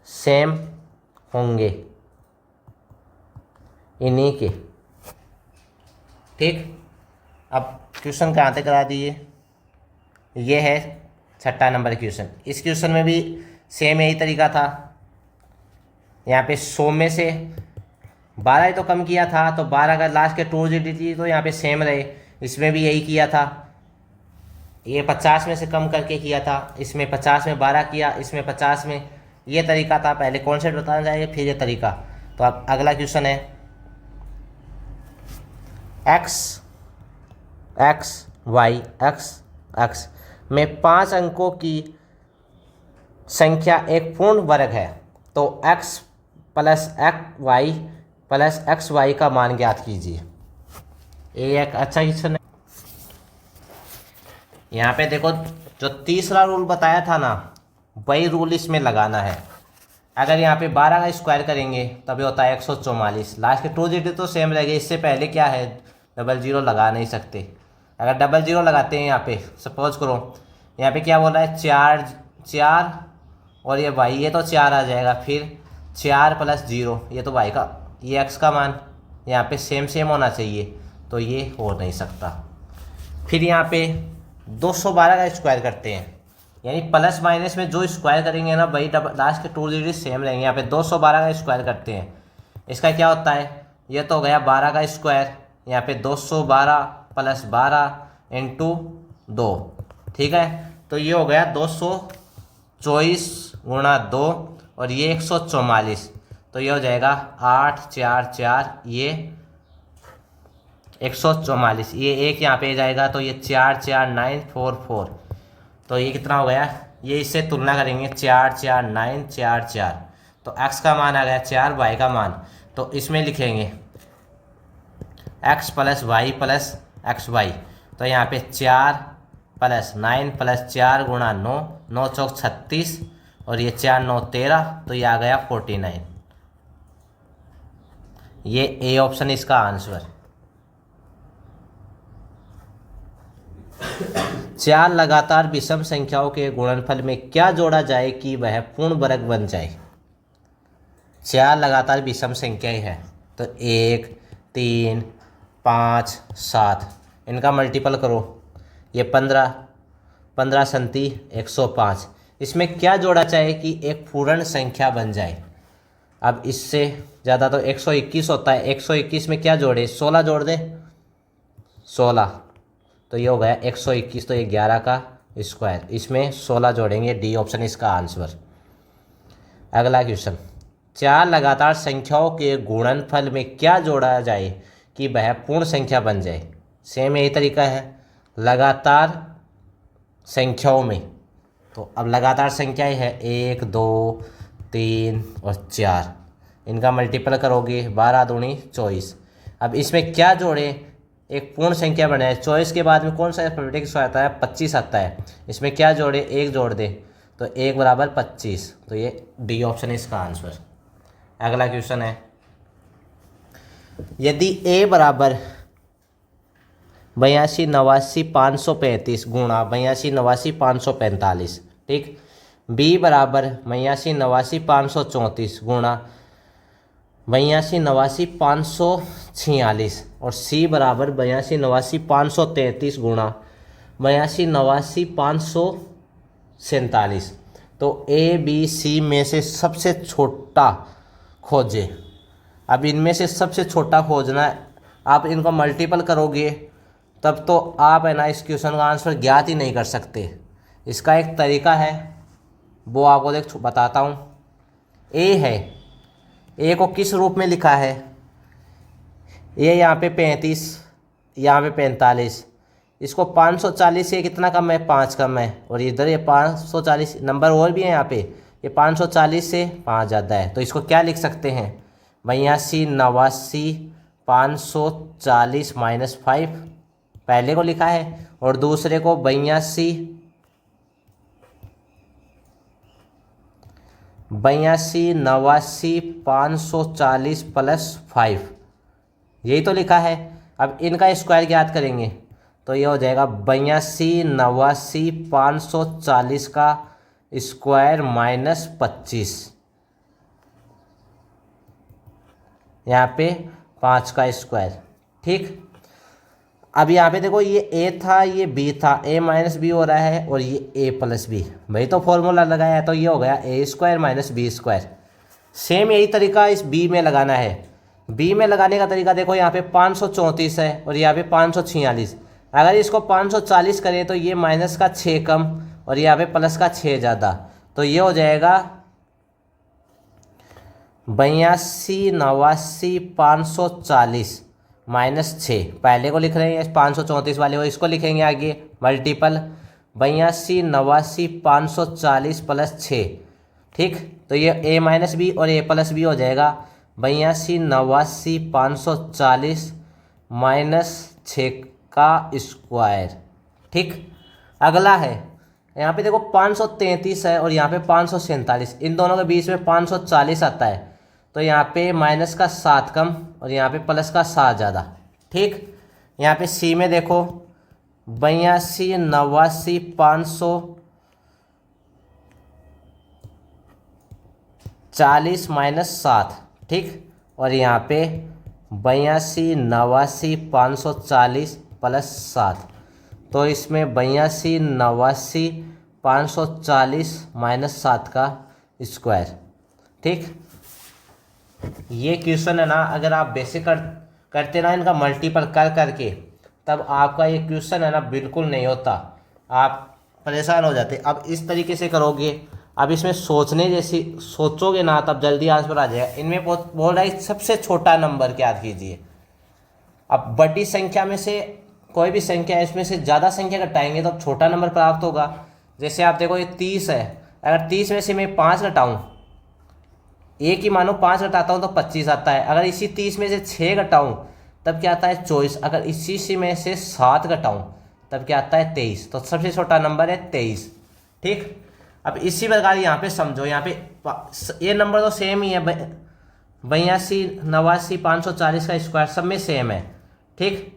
सेम होंगे इन्हीं के। ठीक। अब क्वेश्चन कहाँ तक करा दिए, ये है 6ठा नंबर क्वेश्चन। इस क्वेश्चन में भी सेम यही तरीका था। यहाँ पे 100 में से 12 ही तो कम किया था, तो 12 का लास्ट के 2 डिजिट थी तो यहाँ पे सेम रहे। इसमें भी यही किया था, ये 50 में से कम करके किया था, इसमें 50 में 12 किया, इसमें 50 में। ये तरीका था, पहले कॉन्सेप्ट बताना चाहिए फिर ये तरीका। तो अब अगला क्वेश्चन है एक्स वाई एक्स में 5 अंकों की संख्या एक पूर्ण वर्ग है, तो x प्लस एक्स वाई का मान ज्ञात कीजिए। ये एक अच्छा क्वेश्चन है। यहाँ पे देखो जो तीसरा रूल बताया था ना, वही रूल इसमें लगाना है। अगर यहाँ पे 12 का स्क्वायर करेंगे तब ये होता है 144। लास्ट के 2 डिजिट तो सेम रहेंगे। इससे पहले क्या है, 00 लगा नहीं सकते। अगर 00 लगाते हैं यहाँ पे, सपोज करो यहाँ पे क्या बोल रहा है, 4 और ये वाई, ये तो 4 आ जाएगा, फिर 4 प्लस 0, ये तो वाई का, ये एक्स का मान यहाँ पे सेम होना चाहिए, तो ये हो नहीं सकता। फिर यहाँ पे 212 का स्क्वायर करते हैं, यानी प्लस माइनस में जो स्क्वायर करेंगे ना, वही लास्ट के 2 डिजिट सेम रहेंगे। यहाँ पे 212 का स्क्वायर करते हैं, इसका क्या होता है, ये तो हो गया 12 का स्क्वायर, यहाँ पे 212 प्लस 12 इंटू 2, ठीक है। तो ये हो गया 224 गुणा 2 और ये 144, तो ये हो जाएगा 8 4 4, ये 144, ये एक यहाँ पे जाएगा, तो ये 4 4 9 4 4, तो ये कितना हो गया, ये इससे तुलना करेंगे 4 4 9 4 4, तो x का मान आ गया 4, y का मान, तो इसमें लिखेंगे x plus Y plus X Y, तो यहाँ पे 4 प्लस 9 प्लस 4 गुणा 9, 9 चौक 36 और ये 4 9 13, तो ये आ गया 49। ये ए ऑप्शन इसका आंसर। 4 लगातार विषम संख्याओं के गुणनफल में क्या जोड़ा जाए कि वह पूर्ण वर्ग बन जाए। 4 लगातार विषम संख्याएं हैं, तो 1 3 5 7, इनका मल्टीपल करो, ये 15 15 संती 105। इसमें क्या जोड़ा चाहे कि एक पूर्ण संख्या बन जाए। अब इससे ज़्यादा तो 121 होता है, 121 में क्या जोड़े, 16 जोड़ दें, 16, तो ये हो गया 121, तो ये 11 का स्क्वायर, इसमें 16 जोड़ेंगे, डी ऑप्शन इसका आंसर। अगला क्वेश्चन, 4 लगातार संख्याओं के गुणनफल में क्या जोड़ा जाए कि वह पूर्ण संख्या बन जाए। सेम यही तरीका है, लगातार संख्याओं में। तो अब लगातार संख्याएं है 1 2 3 और 4, इनका मल्टीपल करोगे 12 दूनी 24। अब इसमें क्या जोड़े, एक पूर्ण संख्या बने। 24 के बाद में कौन सा अल्फाबेटिक स्क्वायर आता है, 25 आता है। इसमें क्या जोड़े, 1 जोड़ दे तो 1 बराबर 25। तो ये डी ऑप्शन है इसका आंसर। अगला क्वेश्चन है, यदि a बराबर 82 89 535 गुणा 82 89 545, ठीक, b बराबर 82 89 534 गुणा 82 89 546 और c बराबर 82 89 533 गुणा 82 89 547। तो a b c में से सबसे छोटा खोजे। अब इनमें से सबसे छोटा खोजना है, आप इनको मल्टीपल करोगे तब तो आप है ना इस क्वेश्चन का आंसर ज्ञात ही नहीं कर सकते। इसका एक तरीका है, वो आपको देख बताता हूँ। ए है, ए को किस रूप में लिखा है, ये यहाँ पे 35, यहाँ पे 45, इसको 540 से कितना कम है, 5 कम है, और इधर ये 540 नंबर और भी है यहाँ पे, ये 540 से 5 ज़्यादा है। तो इसको क्या लिख सकते हैं, 82 89 540 -5 पहले को लिखा है, और दूसरे को 82 89 540 +5, यही तो लिखा है। अब इनका स्क्वायर ज्ञात करेंगे तो ये हो जाएगा 82 89 540 का स्क्वायर -25, यहाँ पे 5 का स्क्वायर, ठीक। अब यहाँ पे देखो, ये a था ये b था, a माइनस बी हो रहा है और ये a प्लस बी, भाई तो फॉर्मूला लगाया है तो ये हो गया a square minus B square. Same यही तरीका इस b में लगाना है। b में लगाने का तरीका देखो, यहाँ पे 534 है और यहाँ पे 546। अगर इसको 540 करें तो ये माइनस का 6 कम और यहाँ पे प्लस का 6 ज़्यादा, तो ये हो जाएगा 82 89 540 -6। पहले को लिख रहे हैं 534 वाले को, इसको लिखेंगे आगे मल्टीपल 82 89 540 +6, ठीक। तो ये a माइनस बी और a प्लस बी हो जाएगा 82 89 540 -6 का स्क्वायर, ठीक। अगला है, यहाँ पे देखो 533 है और यहाँ पे 547, इन दोनों के बीच में 540 आता है, तो यहाँ पे माइनस का 7 कम और यहाँ पे प्लस का 7 ज़्यादा, ठीक। यहाँ पे सी में देखो 82 89 540 -7, ठीक, और यहाँ पे 82 89 540 +7, तो इसमें 82 89 540 -7 का स्क्वायर, ठीक। ये क्वेश्चन है ना, अगर आप बेसिक करते ना इनका मल्टीपल कर करके, तब आपका ये क्वेश्चन है ना बिल्कुल नहीं होता, आप परेशान हो जाते। अब इस तरीके से करोगे, अब इसमें सोचने जैसी सोचोगे ना तब जल्दी आंसर आ जाएगा। इनमें बोल रहा है सबसे छोटा नंबर याद कीजिए। अब बड़ी संख्या में से कोई भी संख्या है, इसमें से ज़्यादा संख्या घटाएंगे तो छोटा नंबर प्राप्त होगा। जैसे आप देखो ये 30 है, अगर 30 में से मैं 5 घटाऊँ, एक ही मानो 5 घटाता हूँ तो 25 आता है। अगर इसी 30 में से 6 घटाऊँ तब क्या आता है 24। अगर इसी में से 7 घटाऊँ तब क्या आता है 23। तो सबसे छोटा नंबर है 23, ठीक। अब इसी प्रकार यहाँ पे समझो, यहाँ पे ये नंबर तो सेम ही है, 82 89 540 का स्क्वायर सब में सेम है, ठीक।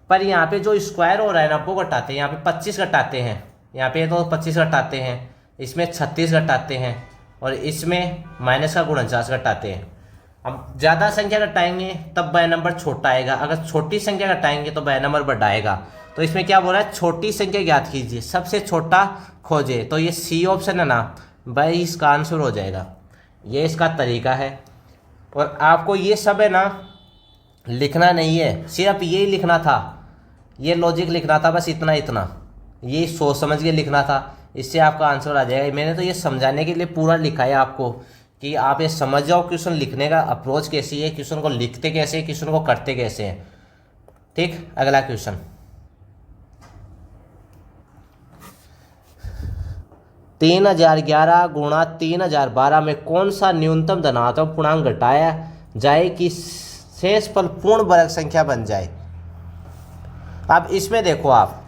पर यहाँ पे जो स्क्वायर हो रहा है ना वो घटाते हैं, यहाँ पे 25 घटाते हैं, यहाँ पे तो 25 घटाते हैं, इसमें 36 घटाते हैं और इसमें माइनस का 49 घटाते हैं। अब ज़्यादा संख्या घटाएंगे तब वह नंबर छोटा आएगा, अगर छोटी संख्या घटाएंगे तो वह नंबर बड़ा आएगा। तो इसमें क्या बोल रहा है, छोटी संख्या ज्ञात कीजिए, सबसे छोटा खोजे। तो ये सी ऑप्शन है ना भाई, इसका आंसर हो जाएगा। ये इसका तरीका है। और आपको ये सब है ना लिखना नहीं है, सिर्फ यही लिखना था, ये लॉजिक लिखना था, बस इतना इतना, ये सोच समझ के लिखना था, इससे आपका आंसर आ जाएगा। मैंने तो ये समझाने के लिए पूरा लिखा है आपको कि आप ये समझ जाओ क्वेश्चन लिखने का अप्रोच कैसी है, क्वेश्चन को लिखते कैसे, क्वेश्चन को करते कैसे हैं, ठीक। अगला क्वेश्चन, 3011 गुणा 3012 में कौन सा न्यूनतम धनात्मक पूर्णांक घटाया जाए कि शेष फल पूर्ण वर्ग संख्या बन जाए। अब इसमें देखो आप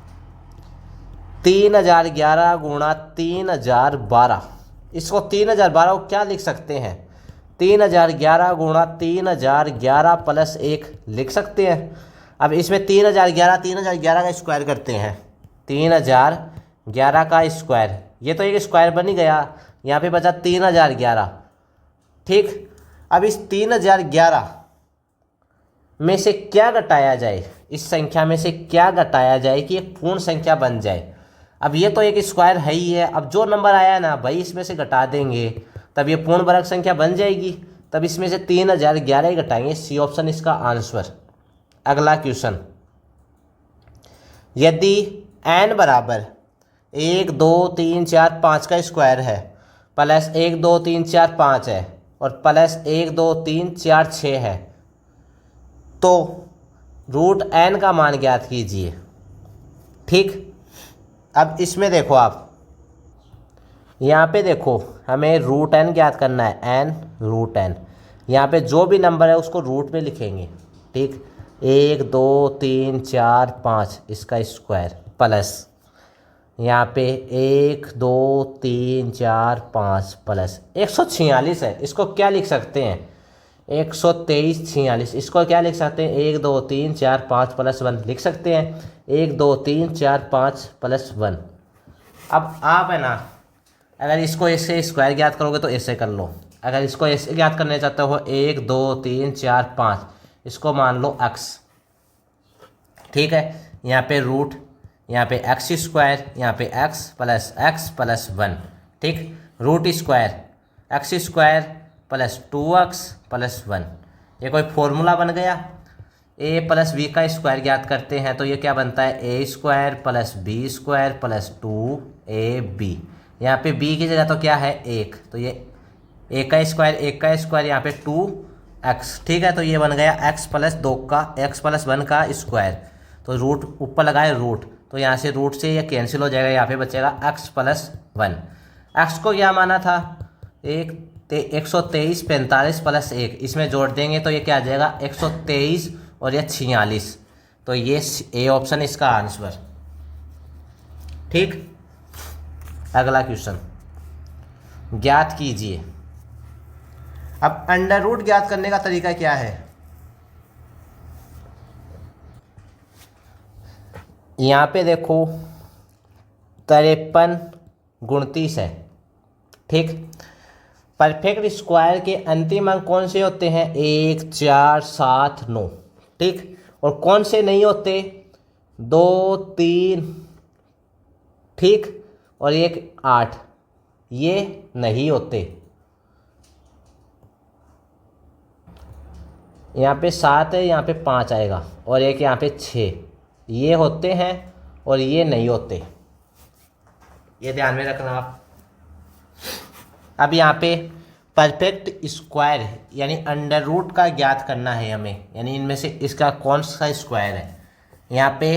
3011 गुणा 3012, इसको 3012 को क्या लिख सकते हैं, 3011 गुणा 3011 प्लस 1 लिख सकते हैं। अब इसमें 3011 का स्क्वायर करते हैं, 3011 का स्क्वायर, ये तो एक स्क्वायर बन ही गया, यहाँ पे बचा 3011। ठीक, अब इस 3011 में से क्या घटाया जाए, इस संख्या में से क्या घटाया जाए कि एक पूर्ण संख्या बन जाए। अब ये तो एक स्क्वायर है ही है, अब जो नंबर आया ना भाई इसमें से घटा देंगे तब ये पूर्ण वर्ग संख्या बन जाएगी। तब इसमें से 3011 ही घटाएंगे, सी ऑप्शन इसका आंसर। अगला क्वेश्चन, यदि n बराबर 1 2 3 4 5 का स्क्वायर है प्लस 1 2 3 4 5 है और प्लस 1 2 3 4 6 है तो रूट n का मान ज्ञात कीजिए। ठीक, अब इसमें देखो आप, यहाँ पे देखो हमें रूट n ज्ञात करना है, n रूट n, यहाँ पे जो भी नंबर है उसको रूट में लिखेंगे। ठीक, 1 2 3 4 5 इसका स्क्वायर प्लस यहाँ पे 1 2 3 4 5 प्लस 146 है, इसको क्या लिख सकते हैं, 123 46, इसको क्या लिख सकते हैं, 1 2 3 4 5 प्लस 1 लिख सकते हैं, 1 2 3 4 5 प्लस 1। अब आप है ना, अगर इसको ऐसे स्क्वायर ज्ञात करोगे तो ऐसे कर लो, अगर इसको ऐसे ज्ञात करना चाहते हो 1 2 3 4 5, इसको मान लो x। ठीक है, यहाँ पे रूट, यहाँ पे एक्स स्क्वायर, यहाँ पे x प्लस 1। ठीक, root square X square plus 2x plus 1, ये कोई फॉर्मूला बन गया। a प्लस बी का स्क्वायर ज्ञात करते हैं तो ये क्या बनता है, a square plus B square plus 2ab। यहाँ पे b की जगह तो क्या है 1, तो ये a का स्क्वायर यहाँ पे 2x। ठीक है, तो ये बन गया x प्लस 2 का x प्लस 1 का स्क्वायर, तो रूट ऊपर लगाए रूट, तो यहाँ से रूट से ये कैंसिल हो जाएगा, यहाँ पे बचेगा x प्लस 1। x को क्या माना था, 123 45 प्लस 1, इसमें जोड़ देंगे तो ये क्या आ जाएगा 123 और ये 46, तो ये ए ऑप्शन इसका आंसर। ठीक, अगला क्वेश्चन, ज्ञात कीजिए। अब अंडर रूट ज्ञात करने का तरीका क्या है, यहाँ पे देखो 53 29 है। ठीक, परफेक्ट स्क्वायर के अंतिम अंक कौन से होते हैं, 1 4 7 9। ठीक, और कौन से नहीं होते, 2 3, ठीक, और 1 8, ये नहीं होते। यहाँ पे 7 है, यहाँ पे 5 आएगा, और एक यहाँ पे 6, ये होते हैं और ये नहीं होते, ये ध्यान में रखना आप। अब यहाँ पे परफेक्ट स्क्वायर यानी अंडर रूट का ज्ञात करना है हमें, यानी इनमें से इसका कौन सा स्क्वायर है। यहाँ पे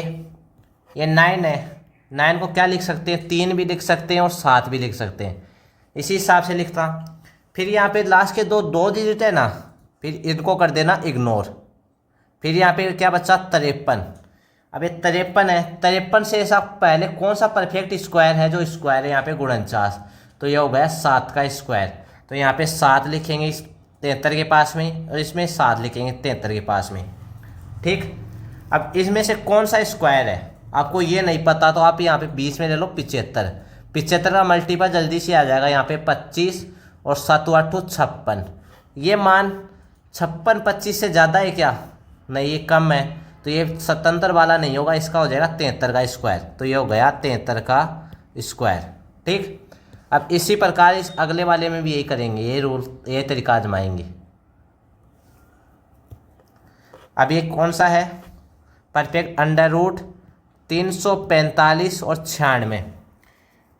ये 9 है, 9 को क्या लिख सकते हैं, 3 भी लिख सकते हैं और 7 भी लिख सकते हैं, इसी हिसाब से लिखता। फिर यहाँ पे लास्ट के दो डिजिट है ना, फिर इनको कर देना इग्नोर। फिर यहाँ पे क्या बचा 53। अब ये 53 है, 53 से ऐसा पहले कौन सा परफेक्ट स्क्वायर है, जो स्क्वायर है यहाँ पे 49, तो ये हो गया 7 का स्क्वायर, तो यहाँ पे 7 लिखेंगे इस 73 के पास में और इसमें 7 लिखेंगे 73 के पास में। ठीक, अब इसमें से कौन सा स्क्वायर है आपको ये नहीं पता तो आप यहाँ पे 20 में ले लो 75। 75 का मल्टीपल जल्दी से आ जाएगा, यहाँ पे 25 और 7 8 56। ये मान 56 25 से ज़्यादा है क्या, नहीं ये कम है, तो ये 77 वाला नहीं होगा, इसका हो जाएगा 73 का स्क्वायर, तो ये हो गया 73 का स्क्वायर। ठीक, अब इसी प्रकार इस अगले वाले में भी यही करेंगे, ये रूल ये तरीका आजमाएंगे। अब ये कौन सा है, परफेक्ट अंडर रूट 345 और 96।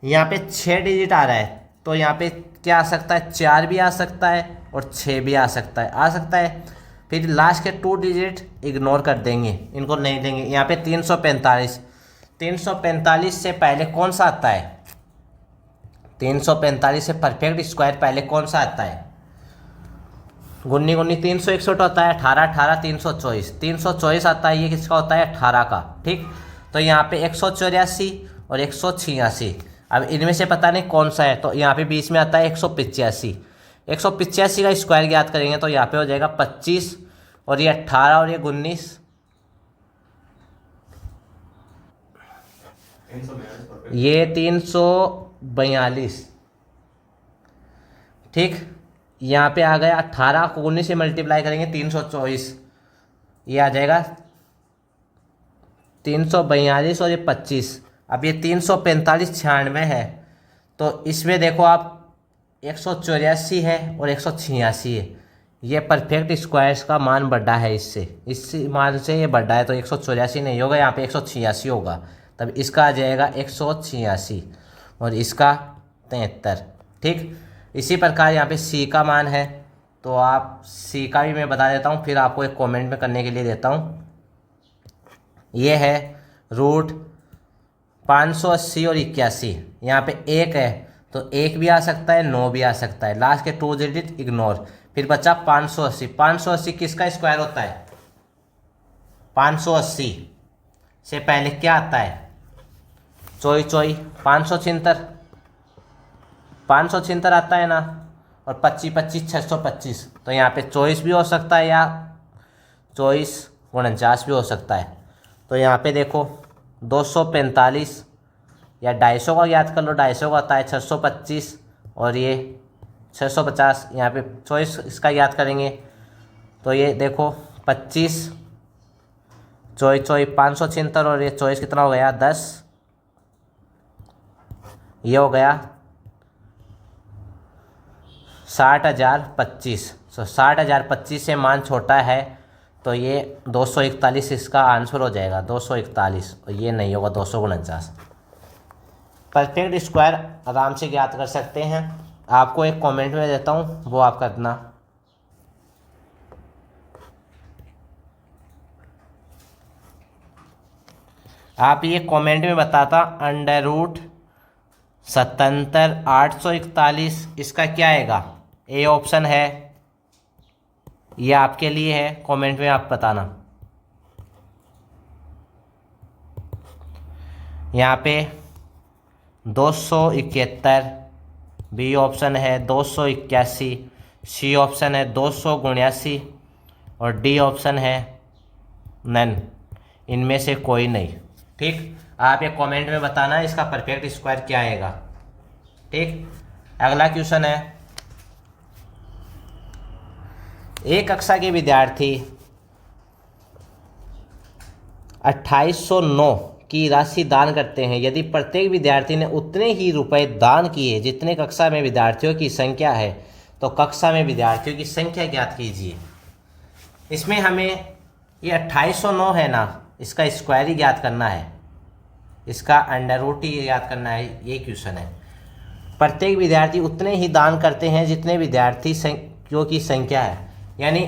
यहाँ पे 6 डिजिट आ रहा है, तो यहाँ पे क्या आ सकता है, 4 भी आ सकता है और 6 भी आ सकता है। फिर लास्ट के 2 डिजिट इग्नोर कर देंगे, इनको नहीं देंगे। यहाँ पे 345 से पहले कौन सा आता है, 345 से परफेक्ट स्क्वायर पहले कौन सा आता है? गुन्नी गुन्नी 361 होता है, 18 18 324, 324 आता है, ये किसका होता है? 18 का। ठीक, तो यहाँ पे 184 और 186, अब इनमें से पता नहीं कौन सा है, तो यहाँ पे बीच में आता है 185। 185 का स्क्वायर ज्ञात करेंगे तो यहाँ पे हो जाएगा 25 और ये 18 और ये 19, ये 342। ठीक, यहाँ पे आ गया 18 को 19 से मल्टीप्लाई करेंगे 324, ये आ जाएगा 342 और ये 25। अब ये 345 96 है, तो इसमें देखो आप 184 है और 186 है, ये परफेक्ट स्क्वायर्स का मान बढ़ा है इससे, इस मान से ये बढ़ा है, तो 184 नहीं होगा, यहाँ पे 186 होगा, तब इसका आ जाएगा 186 और इसका 73। ठीक, इसी प्रकार यहाँ पे सी का मान है, तो आप सी का भी मैं बता देता हूँ, फिर आपको एक कमेंट में करने के लिए देता हूँ। ये है रूट 580 और 81, यहाँ पे 1 है तो 1 भी आ सकता है, 9 भी आ सकता है, लास्ट के 2 डिजिट इग्नोर, फिर बचा 580। 580 किसका स्क्वायर होता है? 580 से पहले क्या आता है? चोई चोई 576, 576 आता है ना, और 25 25 625, तो यहाँ पे 24 भी हो सकता है या 24 49 भी हो सकता है। तो यहाँ पे देखो 245 या 250 का याद कर लो, 250 का आता है 625 और ये 650, यहाँ पे 24 इसका याद करेंगे तो ये देखो 25 चौई चौई 576 और ये 24 कितना हो गया? 10, ये हो गया 60,025। तो 60,025 से मान छोटा है तो ये 241 इसका आंसर हो जाएगा, 241, और ये नहीं होगा 249। परफेक्ट स्क्वायर आराम से ज्ञात कर सकते हैं, आपको एक कमेंट में देता हूँ, वो आप करना। आप ये कमेंट में बताता अंडर रूट 77 841, इसका क्या आएगा? ए ऑप्शन है, ये आपके लिए है, कमेंट में आप बताना। यहाँ पे 271, बी ऑप्शन है 281, सी ऑप्शन है 279 और डी ऑप्शन है नन, इनमें से कोई नहीं। ठीक, आप ये कमेंट में बताना इसका परफेक्ट स्क्वायर क्या आएगा। ठीक, अगला क्वेश्चन है, एक कक्षा के विद्यार्थी 2809 की राशि दान करते हैं, यदि प्रत्येक विद्यार्थी ने उतने ही रुपए दान किए जितने कक्षा में विद्यार्थियों की संख्या है, तो कक्षा में विद्यार्थियों की संख्या ज्ञात कीजिए। इसमें हमें ये 2809 है ना, इसका स्क्वायर ही ज्ञात करना है, इसका अंडर रूट ही याद करना है, ये क्वेश्चन है। प्रत्येक विद्यार्थी उतने ही दान करते हैं जितने विद्यार्थियों की संख्या है, यानी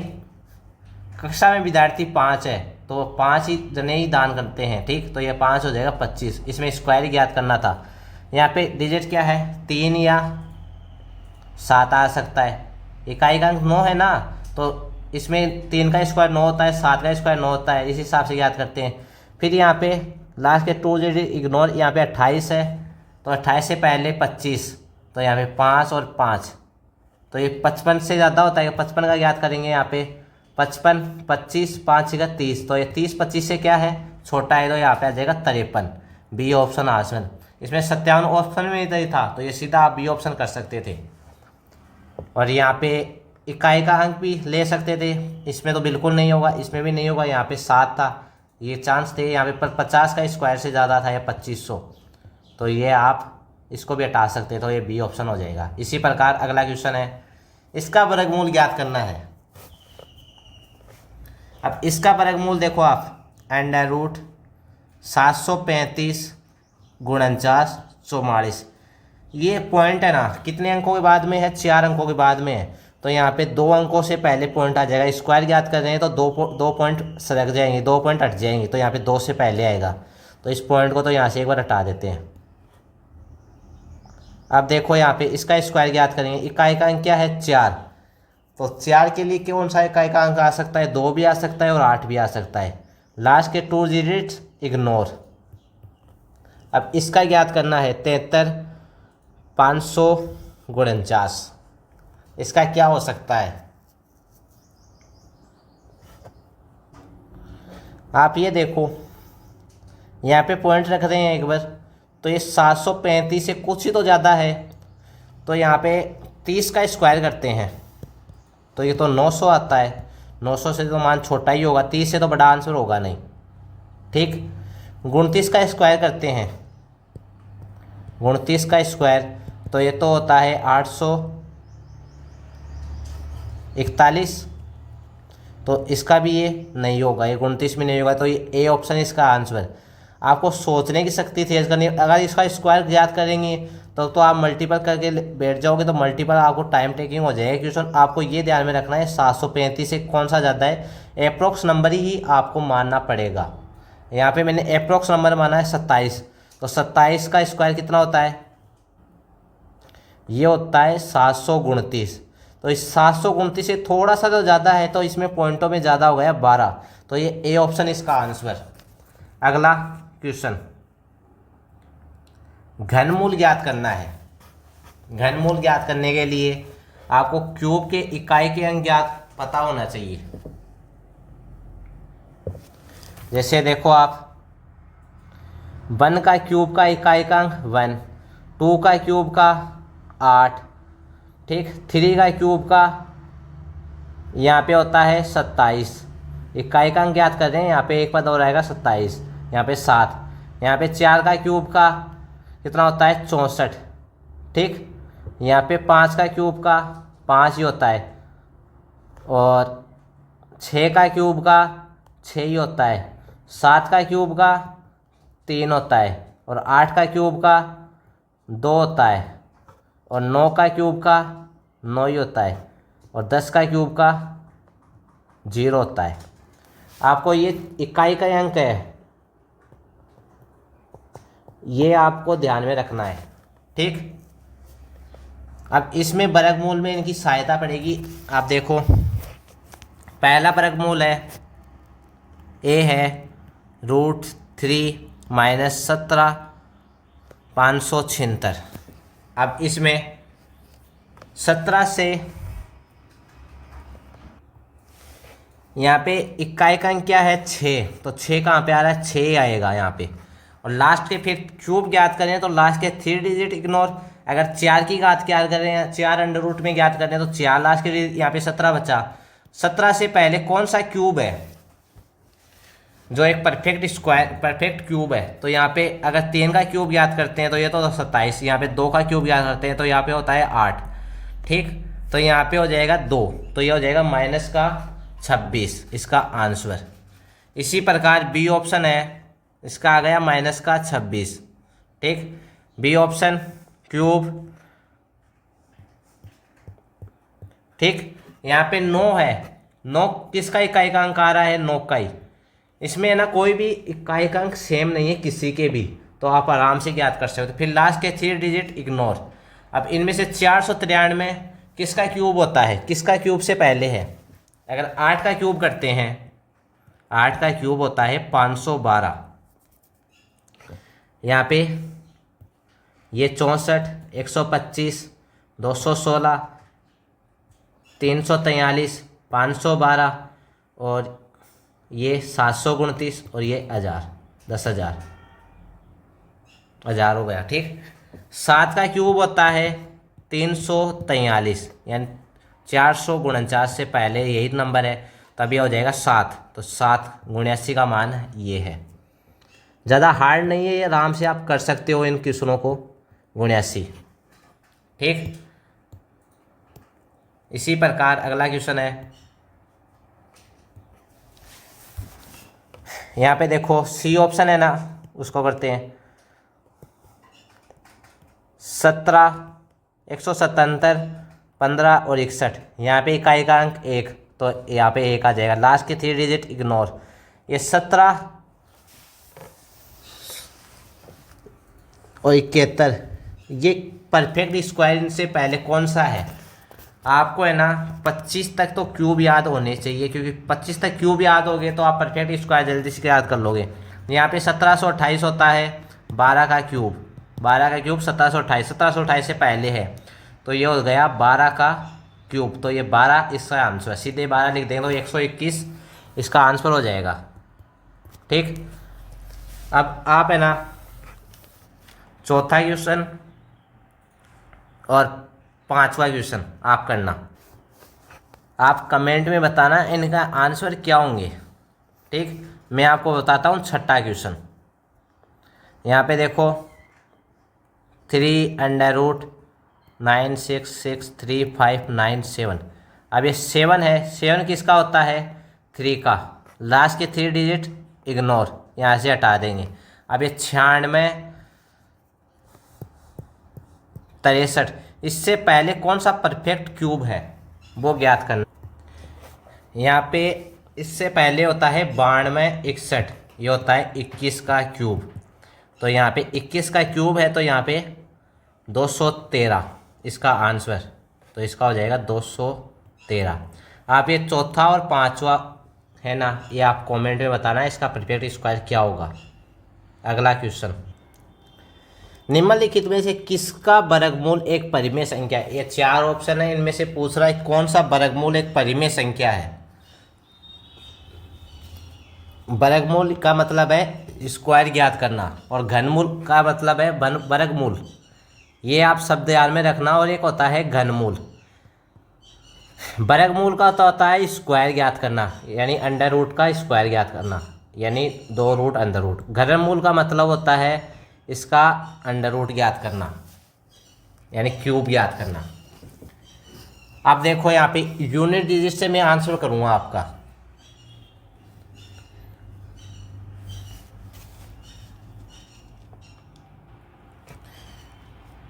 कक्षा में विद्यार्थी 5 है तो 5 ही जने ही दान करते हैं। ठीक, तो ये 5 हो जाएगा 25, इसमें स्क्वायर ज्ञात करना था। यहाँ पे डिजिट क्या है? 3 या 7 आ सकता है, इकाई का अंक 9 है ना, तो इसमें 3 का स्क्वायर 9 होता है, 7 का स्क्वायर 9 होता है, इस हिसाब से याद करते हैं। फिर यहाँ पे लास्ट के 2 डिजिट इग्नोर, यहाँ पे 28 है तो 28 से पहले 25, तो यहाँ पे 5 और 5, तो ये 55 से ज़्यादा होता है, 55 का याद करेंगे। यहाँ पे 55 25 5 का 30, तो ये 30 25 से क्या है? छोटा है, तो यहाँ पे आ जाएगा 53, बी ऑप्शन आंसर। इसमें 57 ऑप्शन में इधर ही था, तो ये सीधा आप बी ऑप्शन कर सकते थे। और यहाँ पे इकाई का अंक भी ले सकते थे, इसमें तो बिल्कुल नहीं होगा, इसमें भी नहीं होगा, यहाँ पे 7 था, ये चांस थे। यहाँ पे 50 का स्क्वायर से ज़्यादा था या 2500, तो ये आप इसको भी हटा सकते, तो ये बी ऑप्शन हो जाएगा। इसी प्रकार अगला क्वेश्चन है, इसका वर्गमूल ज्ञात करना है। अब इसका वर्गमूल देखो आप, अंडर रूट 735 49 44, ये पॉइंट है ना, कितने अंकों के बाद में है? 4 अंकों के बाद में है, तो यहाँ पे 2 अंकों से पहले पॉइंट आ जाएगा। स्क्वायर ज्ञात कर रहे हैं तो दो पॉइंट सरक जाएंगे, 2 पॉइंट हट जाएंगे, तो यहाँ पे 2 से पहले आएगा, तो इस पॉइंट को तो यहाँ से एक बार हटा देते हैं। अब देखो यहाँ पे इसका स्क्वायर ज्ञात करेंगे। इकाई का अंक क्या है 4, तो 4 के लिए कौन सा इकाई का अंक आ सकता है, 2 भी आ सकता है और 8 भी आ सकता है। लास्ट के 2 डिजिट्स इग्नोर। अब इसका ज्ञात करना है 73 549। इसका क्या हो सकता है, आप ये देखो यहाँ पे पॉइंट रख रहे हैं एक बार, तो ये 735 से कुछ ही तो ज़्यादा है, तो यहाँ पे 30 का स्क्वायर करते हैं तो ये तो 900 आता है। 900 से तो मान छोटा ही होगा, 30 से तो बड़ा आंसर होगा नहीं। ठीक, 29 का स्क्वायर करते हैं, 29 का स्क्वायर तो ये तो होता है 841, तो इसका भी ये नहीं होगा, ये 29 में नहीं होगा, तो ये ए ऑप्शन इसका आंसर। आपको सोचने की शक्ति तेज करनी, अगर इसका स्क्वायर याद करेंगे तो आप मल्टीपल करके बैठ जाओगे तो मल्टीपल आपको टाइम टेकिंग हो जाएगा। क्वेश्चन आपको ये ध्यान में रखना है 735 से कौन सा ज़्यादा है, अप्रोक्स नंबर ही आपको मानना पड़ेगा। यहाँ पे मैंने अप्रोक्स नंबर माना है 27, तो 27 का स्क्वायर कितना होता है, ये होता है 729। तो इस 729 से थोड़ा सा जो ज़्यादा है तो इसमें पॉइंटों में ज़्यादा हो गया 12, तो ये ए ऑप्शन इसका आंसर। अगला क्वेश्चन, घनमूल ज्ञात करना है। घनमूल ज्ञात करने के लिए आपको क्यूब के इकाई के अंक ज्ञात पता होना चाहिए। जैसे देखो आप 1 का क्यूब का इकाई का अंक 1, 2 का क्यूब का 8, ठीक, 3 का क्यूब का यहाँ पे होता है 27, इकाई का अंक ज्ञात कर रहे हैं, यहाँ पे एक पद और आएगा 27, यहाँ पे 7, यहाँ पे 4 का क्यूब का कितना होता है 64, ठीक, यहाँ पे 5 का क्यूब का 5 ही होता है, और 6 का क्यूब का 6 ही होता है, 7 का क्यूब का 3 होता है, और 8 का क्यूब का 2 होता है, और 9 का क्यूब का 9 ही होता है, और 10 का क्यूब का 0 होता है। आपको ये इकाई का अंक है, ये आपको ध्यान में रखना है। ठीक, अब इसमें वर्गमूल में इनकी सहायता पड़ेगी। आप देखो पहला वर्गमूल है, ए है √3 - 17 576। अब इसमें 17 से यहाँ पे इकाई का अंक क्या है 6, तो 6 कहाँ पे आ रहा है, 6 आएगा यहाँ पे। और लास्ट के फिर क्यूब ज्ञात करें तो लास्ट के 3 डिजिट इग्नोर। अगर 4 की घात ज्ञात करें, 4 अंडर रूट में ज्ञात करें तो 4 लास्ट के यहाँ पे 17 बचा। 17 से पहले कौन सा क्यूब है जो एक परफेक्ट स्क्वायर परफेक्ट क्यूब है, तो यहाँ पे अगर 3 का क्यूब याद करते हैं तो ये तो 27, यहाँ पे 2 का क्यूब याद करते हैं तो यहाँ पे होता है 8, ठीक, तो यहाँ पे हो जाएगा 2, तो ये हो जाएगा -26 इसका आंसर। इसी प्रकार बी ऑप्शन है, इसका आ गया -26, ठीक, बी ऑप्शन क्यूब, ठीक। यहाँ पे 9 है, 9 किसका इकाई का अंक आ रहा है, 9 का ही। इसमें है ना कोई भी इकाई का अंक सेम नहीं है किसी के भी, तो आप आराम से ज्ञात कर सकते हो। फिर लास्ट के 3 डिजिट इग्नोर। अब इनमें से 493 किसका क्यूब होता है, किसका क्यूब से पहले है। अगर 8 का क्यूब करते हैं, 8 का क्यूब होता है 512। यहाँ पे ये 64, 125, 216, 343, 512 और ये 729 और ये 1000, 10,000 1000 हो गया, ठीक। 7 का क्यूब होता है 343, यानी 449 से पहले यही नंबर है, तभी हो जाएगा 7, तो 7 × 80 का मान ये है। ज़्यादा हार्ड नहीं है ये, आराम से आप कर सकते हो इन क्वेश्चनों को × 80, ठीक। इसी प्रकार अगला क्वेश्चन है, यहाँ पे देखो सी ऑप्शन है ना, उसको करते हैं। 17, 177, 15 और 61। यहाँ पे इकाई का अंक 1, तो यहाँ पे 1 आ जाएगा। लास्ट के 3 डिजिट इग्नोर। ये 17 और 71, ये परफेक्ट स्क्वायर से पहले कौन सा है, आपको है ना 25 तक तो क्यूब याद होने चाहिए, क्योंकि 25 तक क्यूब याद हो गए तो आप परफेक्ट स्क्वायर जल्दी से याद कर लोगे। यहाँ पे 1728 होता है, 12 का क्यूब, 12 का क्यूब 1728, 1728 से पहले है तो ये हो गया 12 का क्यूब, तो ये 12 इसका आंसर है। सीधे 12 लिख देंगे तो 121 इसका आंसर हो जाएगा। ठीक, अब आप है ना चौथा क्वेश्चन और पांचवा क्वेश्चन आप करना, आप कमेंट में बताना इनका आंसर क्या होंगे। ठीक, मैं आपको बताता हूँ छठा क्वेश्चन। यहाँ पे देखो 3√9663597। अब ये 7 है, 7 किसका होता है, 3 का, लास्ट के 3 डिजिट इग्नोर, यहाँ से हटा देंगे। अब ये 9663, इससे पहले कौन सा परफेक्ट क्यूब है वो ज्ञात करना। यहाँ पे इससे पहले होता है 9261, ये होता है 21 का क्यूब, तो यहाँ पे 21 का क्यूब है तो यहाँ पे 213 इसका आंसर, तो इसका हो जाएगा 213। आप ये चौथा और पांचवा है ना, ये आप कमेंट में बताना है इसका परफेक्ट स्क्वायर क्या होगा। अगला क्वेश्चन, निम्नलिखित में से किसका वर्गमूल एक परिमेय संख्या है। ये 4 ऑप्शन है, इनमें से पूछ रहा है कौन सा वर्गमूल एक परिमेय संख्या है। वर्गमूल का मतलब है स्क्वायर ज्ञात करना और घनमूल का मतलब है वर्गमूल, ये आप शब्द याद में रखना। और एक होता है घनमूल। वर्गमूल का होता है स्क्वायर ज्ञात करना, यानी अंडर रूट का स्क्वायर ज्ञात करना, यानी 2 रूट अंडर रूट। घनमूल का मतलब होता है इसका अंडर रूट ज्ञात करना, यानी क्यूब ज्ञात करना। आप देखो यहाँ पे यूनिट डिजिट से मैं आंसर करूँगा आपका।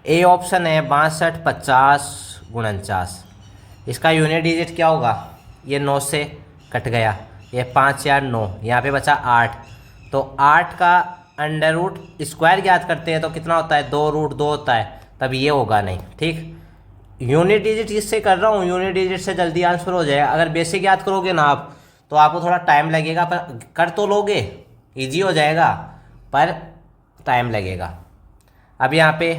ए ऑप्शन है 6250 इसका यूनिट डिजिट क्या होगा, ये 9 से कट गया, ये 5 4 9, यहाँ पे बचा 8, तो 8 का अंडर रूट स्क्वायर ज्ञात करते हैं तो कितना होता है, 2√2 होता है, तब ये होगा नहीं। ठीक, यूनिट डिजिट इससे कर रहा हूँ, यूनिट डिजिट से जल्दी आंसर हो जाएगा। अगर बेसिक याद करोगे ना आप तो आपको थोड़ा टाइम लगेगा, पर कर तो लोगे, ईजी हो जाएगा, पर टाइम लगेगा। अब यहाँ पे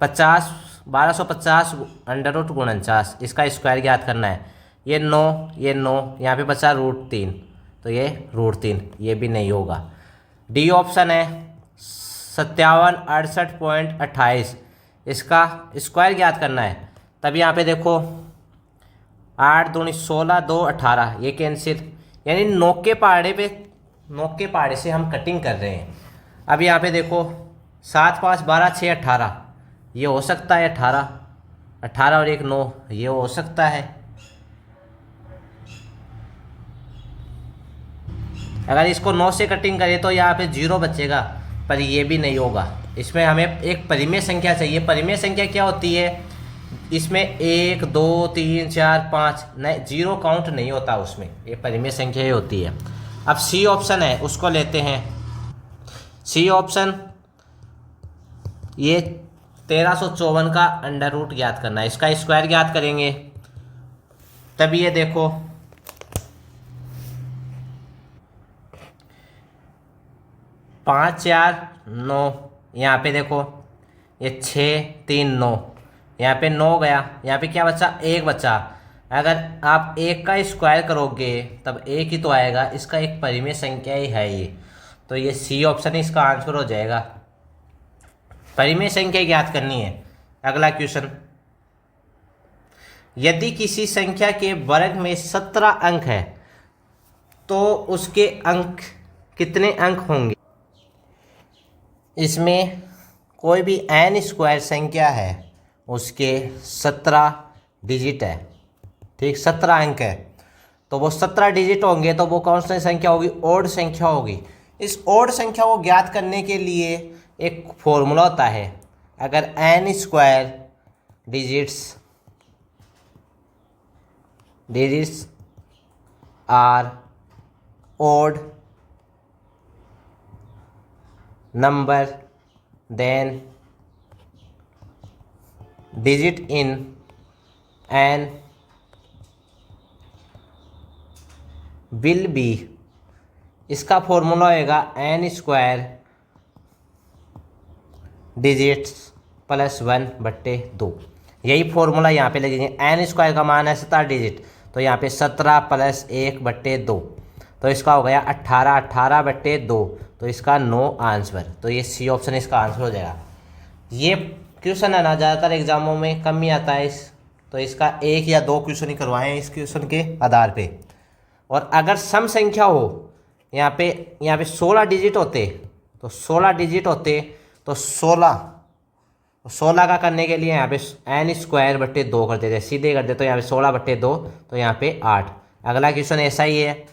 1250 अंडर रूट 49 इसका स्क्वायर ज्ञात करना है। ये 9 यहाँ पे बचा √3, तो ये √3, ये भी नहीं होगा। डी ऑप्शन है 5768.28 इसका स्क्वायर ज्ञात करना है। तब यहाँ पे देखो 8 दूनी 16 2 18, ये कैंसिल, यानी नोक के पहाड़े से हम कटिंग कर रहे हैं। अब यहाँ पे देखो 7 5 12 6 18, ये हो सकता है 18 और 1 9, ये हो सकता है। अगर इसको 9 से कटिंग करें तो यहाँ पे 0 बचेगा, पर ये भी नहीं होगा। इसमें हमें एक परिमेय संख्या चाहिए। परिमेय संख्या क्या होती है, इसमें 1 2 3 4 5 नहीं, 0 काउंट नहीं होता उसमें, ये परिमेय संख्या ही होती है। अब सी ऑप्शन है उसको लेते हैं। सी ऑप्शन, ये 1354 का अंडर रूट ज्ञात करना है, इसका स्क्वायर ज्ञात करेंगे। तब ये देखो 5 4 9, यहाँ पे देखो ये 6 3 9, यहाँ पे 9 गया, यहाँ पे क्या बचा, 1 बचा। अगर आप 1 का स्क्वायर करोगे तब 1 ही तो आएगा, इसका एक परिमेय संख्या ही है ये, तो ये सी ऑप्शन इसका आंसर हो जाएगा। परिमेय संख्या ज्ञात करनी है। अगला क्वेश्चन, यदि किसी संख्या के वर्ग में 17 अंक है तो उसके अंक कितने अंक होंगे। इसमें कोई भी n स्क्वायर संख्या है उसके 17 डिजिट है। ठीक, 17 अंक है तो वो 17 डिजिट होंगे, तो वो कौन सी संख्या होगी, ओड संख्या होगी। इस ओड संख्या को ज्ञात करने के लिए एक फॉर्मूला होता है। अगर n square digits are odd number then digit in N will be, इसका फॉर्मूला होएगा एन स्क्वायर डिजिट्स प्लस 1/2। यही फॉर्मूला यहाँ पे लगेंगे। एन स्क्वायर का मान है 17 डिजिट, तो यहाँ पे 17 प्लस 1/2, तो इसका हो गया 18, 18/2, तो इसका 9 आंसर। तो ये सी ऑप्शन इसका आंसर हो जाएगा। ये क्वेश्चन है ना ज़्यादातर एग्जामों में कम ही आता है, तो इसका 1 या 2 क्वेश्चन ही करवाए हैं इस क्वेश्चन के आधार पे। और अगर सम संख्या हो, यहाँ पे 16 डिजिट होते, तो 16 डिजिट होते तो 16 का करने के लिए यहाँ पे एन स्क्वायर/2 कर देते, सीधे कर देते, तो यहाँ पे 16/2, तो यहाँ पे 8। अगला क्वेश्चन ऐसा ही है,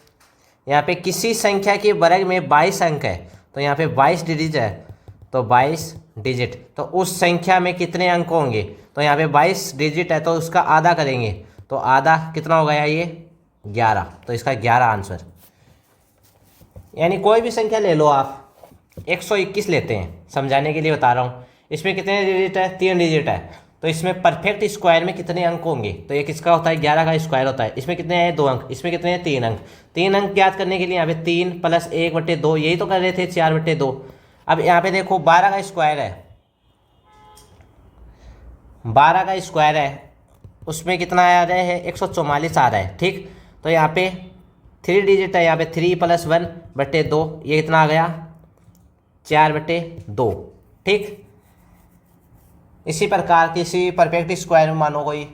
यहाँ पे किसी संख्या के वर्ग में 22 अंक है, तो यहाँ पे 22 डिजिट है, तो 22 डिजिट, तो उस संख्या में कितने अंक होंगे? तो यहाँ पे 22 डिजिट है, तो उसका आधा करेंगे, तो आधा कितना हो गया ये 11, तो इसका 11 आंसर। यानी कोई भी संख्या ले लो आप, 121 लेते हैं, समझाने के लिए बता रहा हूँ। इसमें कितने डिजिट है? 3 डिजिट है, तो इसमें परफेक्ट स्क्वायर में कितने अंक होंगे? तो ये किसका होता है? 11 का स्क्वायर होता है। इसमें कितने हैं? 2 अंक। इसमें कितने हैं? 3 अंक। 3 अंक ज्ञात करने के लिए यहाँ पे 3 प्लस 1/2, यही तो कर रहे थे 4/2। अब यहाँ पे देखो 12 का स्क्वायर है, 12 का स्क्वायर है, उसमें कितना आ रहा है? 144 आ रहा है, ठीक। तो यहाँ पे 3 डिजिट है, यहाँ पे 3 प्लस 1/2, ये कितना आ गया? 4/2, ठीक। इसी प्रकार किसी परफेक्ट स्क्वायर में मानो कोई,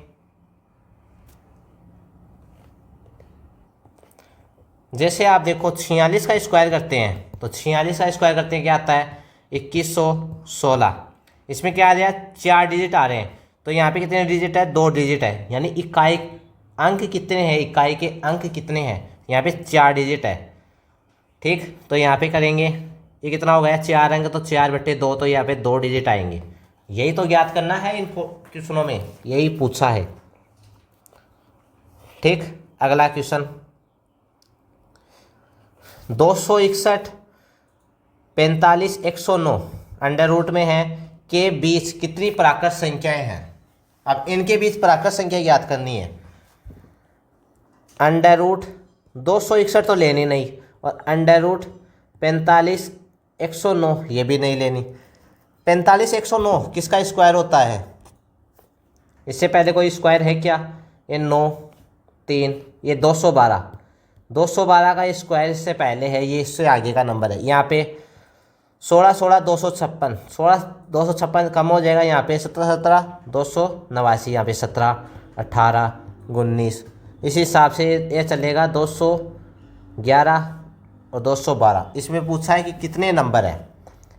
जैसे आप देखो 46 का स्क्वायर करते हैं, तो 46 का स्क्वायर करते हैं क्या आता है? 2116। इसमें क्या आ रहा है? 4 डिजिट आ रहे हैं, तो यहाँ पे कितने डिजिट है? 2 डिजिट है, यानी इकाई अंक कितने हैं? इकाई के अंक कितने हैं? यहाँ पे 4 डिजिट है, ठीक। तो यहाँ पे करेंगे, ये कितना हो गया? 4 अंक, तो 4/2, तो यहाँ पे 2 डिजिट आएंगे। यही तो ज्ञात करना है इन क्वेश्चनों में, यही पूछा है, ठीक। अगला क्वेश्चन 261 45 109 अंडर रूट में है के बीच कितनी प्राकृत संख्याएं हैं? अब इनके बीच प्राकृत संख्या ज्ञात करनी है। अंडर रूट 261 तो लेनी नहीं, और अंडर रूट 45 109 ये भी नहीं लेनी। 45 109 किसका स्क्वायर होता है? इससे पहले कोई स्क्वायर है क्या? ये 9 3, ये 212 का स्क्वायर इससे पहले है, ये इससे आगे का नंबर है। यहाँ पे 16 16 256, 16 256 कम हो जाएगा, यहाँ पे 17 17 289, यहाँ पे 17 18 19, इसी हिसाब से ये चलेगा 211 और 212। इसमें पूछा है कि कितने नंबर है।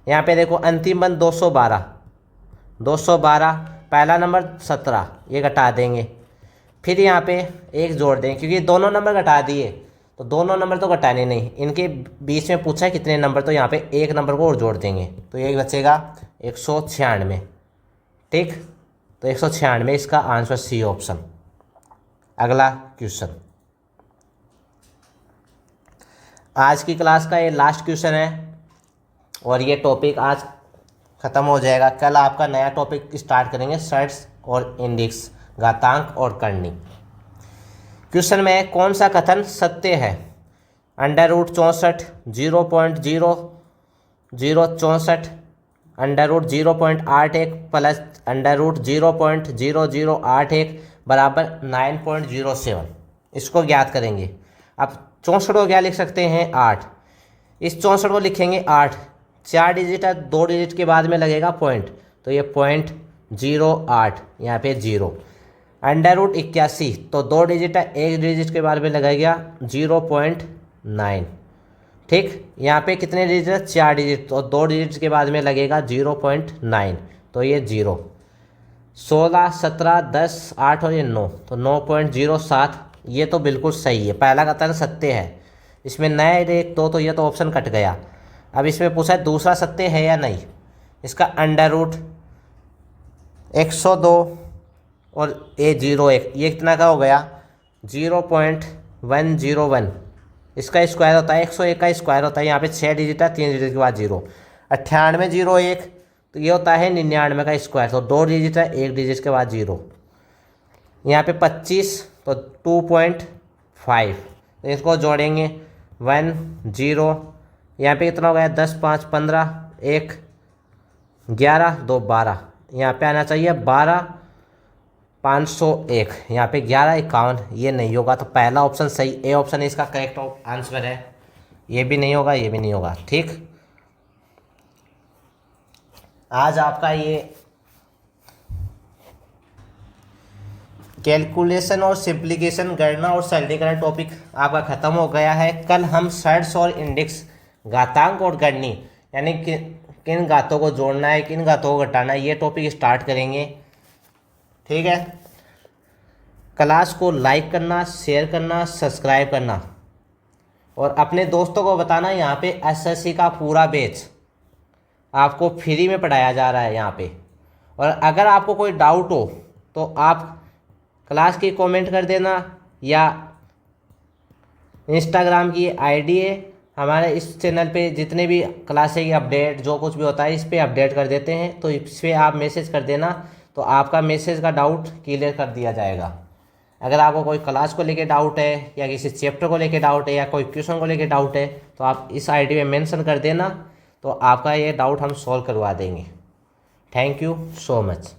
यहाँ पे देखो अंतिम बंद 212, पहला नंबर 17, ये घटा देंगे, फिर यहाँ पे एक जोड़ देंगे, क्योंकि दोनों नंबर घटा दिए, तो दोनों नंबर तो घटाने नहीं, इनके बीच में पूछा है कितने नंबर, तो यहाँ पे एक नंबर को और जोड़ देंगे, तो ये बचेगा 196, ठीक। तो 196 इसका आंसर सी ऑप्शन। अगला क्वेश्चन, आज की क्लास का ये लास्ट क्वेश्चन है, और ये टॉपिक आज ख़त्म हो जाएगा। कल आपका नया टॉपिक स्टार्ट करेंगे, सेट्स और इंडेक्स, घातांक और करनी। क्वेश्चन में कौन सा कथन सत्य है? Under root 64 0.0064 under root 0.81 plus under root 0.0081 बराबर 9.07। इसको ज्ञात करेंगे। अब 64 को क्या लिख सकते हैं? 8। इस 64 को लिखेंगे 8, 4 डिजिट है, 2 डिजिट के बाद में लगेगा पॉइंट, तो ये 0.08, यहाँ पे 0। अंडर रूट 81, तो 2 डिजिट है, 1 डिजिट के बाद में लगेगा 0.9, ठीक। यहाँ पे कितने डिजिट है? 4 डिजिट, तो 2 डिजिट के बाद में लगेगा 0.9, तो ये 0। 16 17 10 8 और ये 9, तो 9.07, ये तो बिल्कुल सही है, पहला कथन सत्य है। इसमें नए एक तो ये तो ऑप्शन कट गया। अब इसमें पूछा है दूसरा सत्य है या नहीं। इसका अंडर रूट 102 और A01, ये कितना का हो गया? 0.101। इसका स्क्वायर होता है 101 का स्क्वायर होता है, यहाँ पे 6 डिजिट है, 3 डिजिट के बाद 0। 98 01, तो तो ये होता है 99 का स्क्वायर। तो 2 डिजिट है, 1 डिजिट के बाद 0। यहाँ पे 25 तो 2.5, तो इसको जोड़ेंगे 1 0। यहाँ पे कितना हो गया 10 5 15, 1 11 2 12। यहाँ पे आना चाहिए 12 501। यहाँ पे 11 51, ये नहीं होगा। तो पहला ऑप्शन सही, ए ऑप्शन इसका करेक्ट आंसर है। ये भी नहीं होगा, ये भी नहीं होगा। ठीक, आज आपका ये कैलकुलेशन और सिंप्लीकेशन, गणना और सरलीकरण टॉपिक आपका ख़त्म हो गया है। कल हम षड्स और इंडेक्स, घातांक और गणनी, यानी किन घातों को जोड़ना है, किन घातों को घटाना है, ये टॉपिक स्टार्ट करेंगे। ठीक है, क्लास को लाइक करना, शेयर करना, सब्सक्राइब करना और अपने दोस्तों को बताना। यहाँ पे एसएससी का पूरा बैच आपको फ्री में पढ़ाया जा रहा है यहाँ पे। और अगर आपको कोई डाउट हो तो आप क्लास की कमेंट कर देना, या इंस्टाग्राम की आईडी है हमारे, इस चैनल पे जितने भी क्लासे की अपडेट जो कुछ भी होता है इस पर अपडेट कर देते हैं। तो इस पर आप मैसेज कर देना, तो आपका मैसेज का डाउट क्लियर कर दिया जाएगा। अगर आपको कोई क्लास को लेके डाउट है, या किसी चैप्टर को लेके डाउट है, या कोई क्वेश्चन को लेके डाउट है, तो आप इस आईडी में मेंशन कर देना, तो आपका ये डाउट हम सॉल्व करवा देंगे। Thank you so much.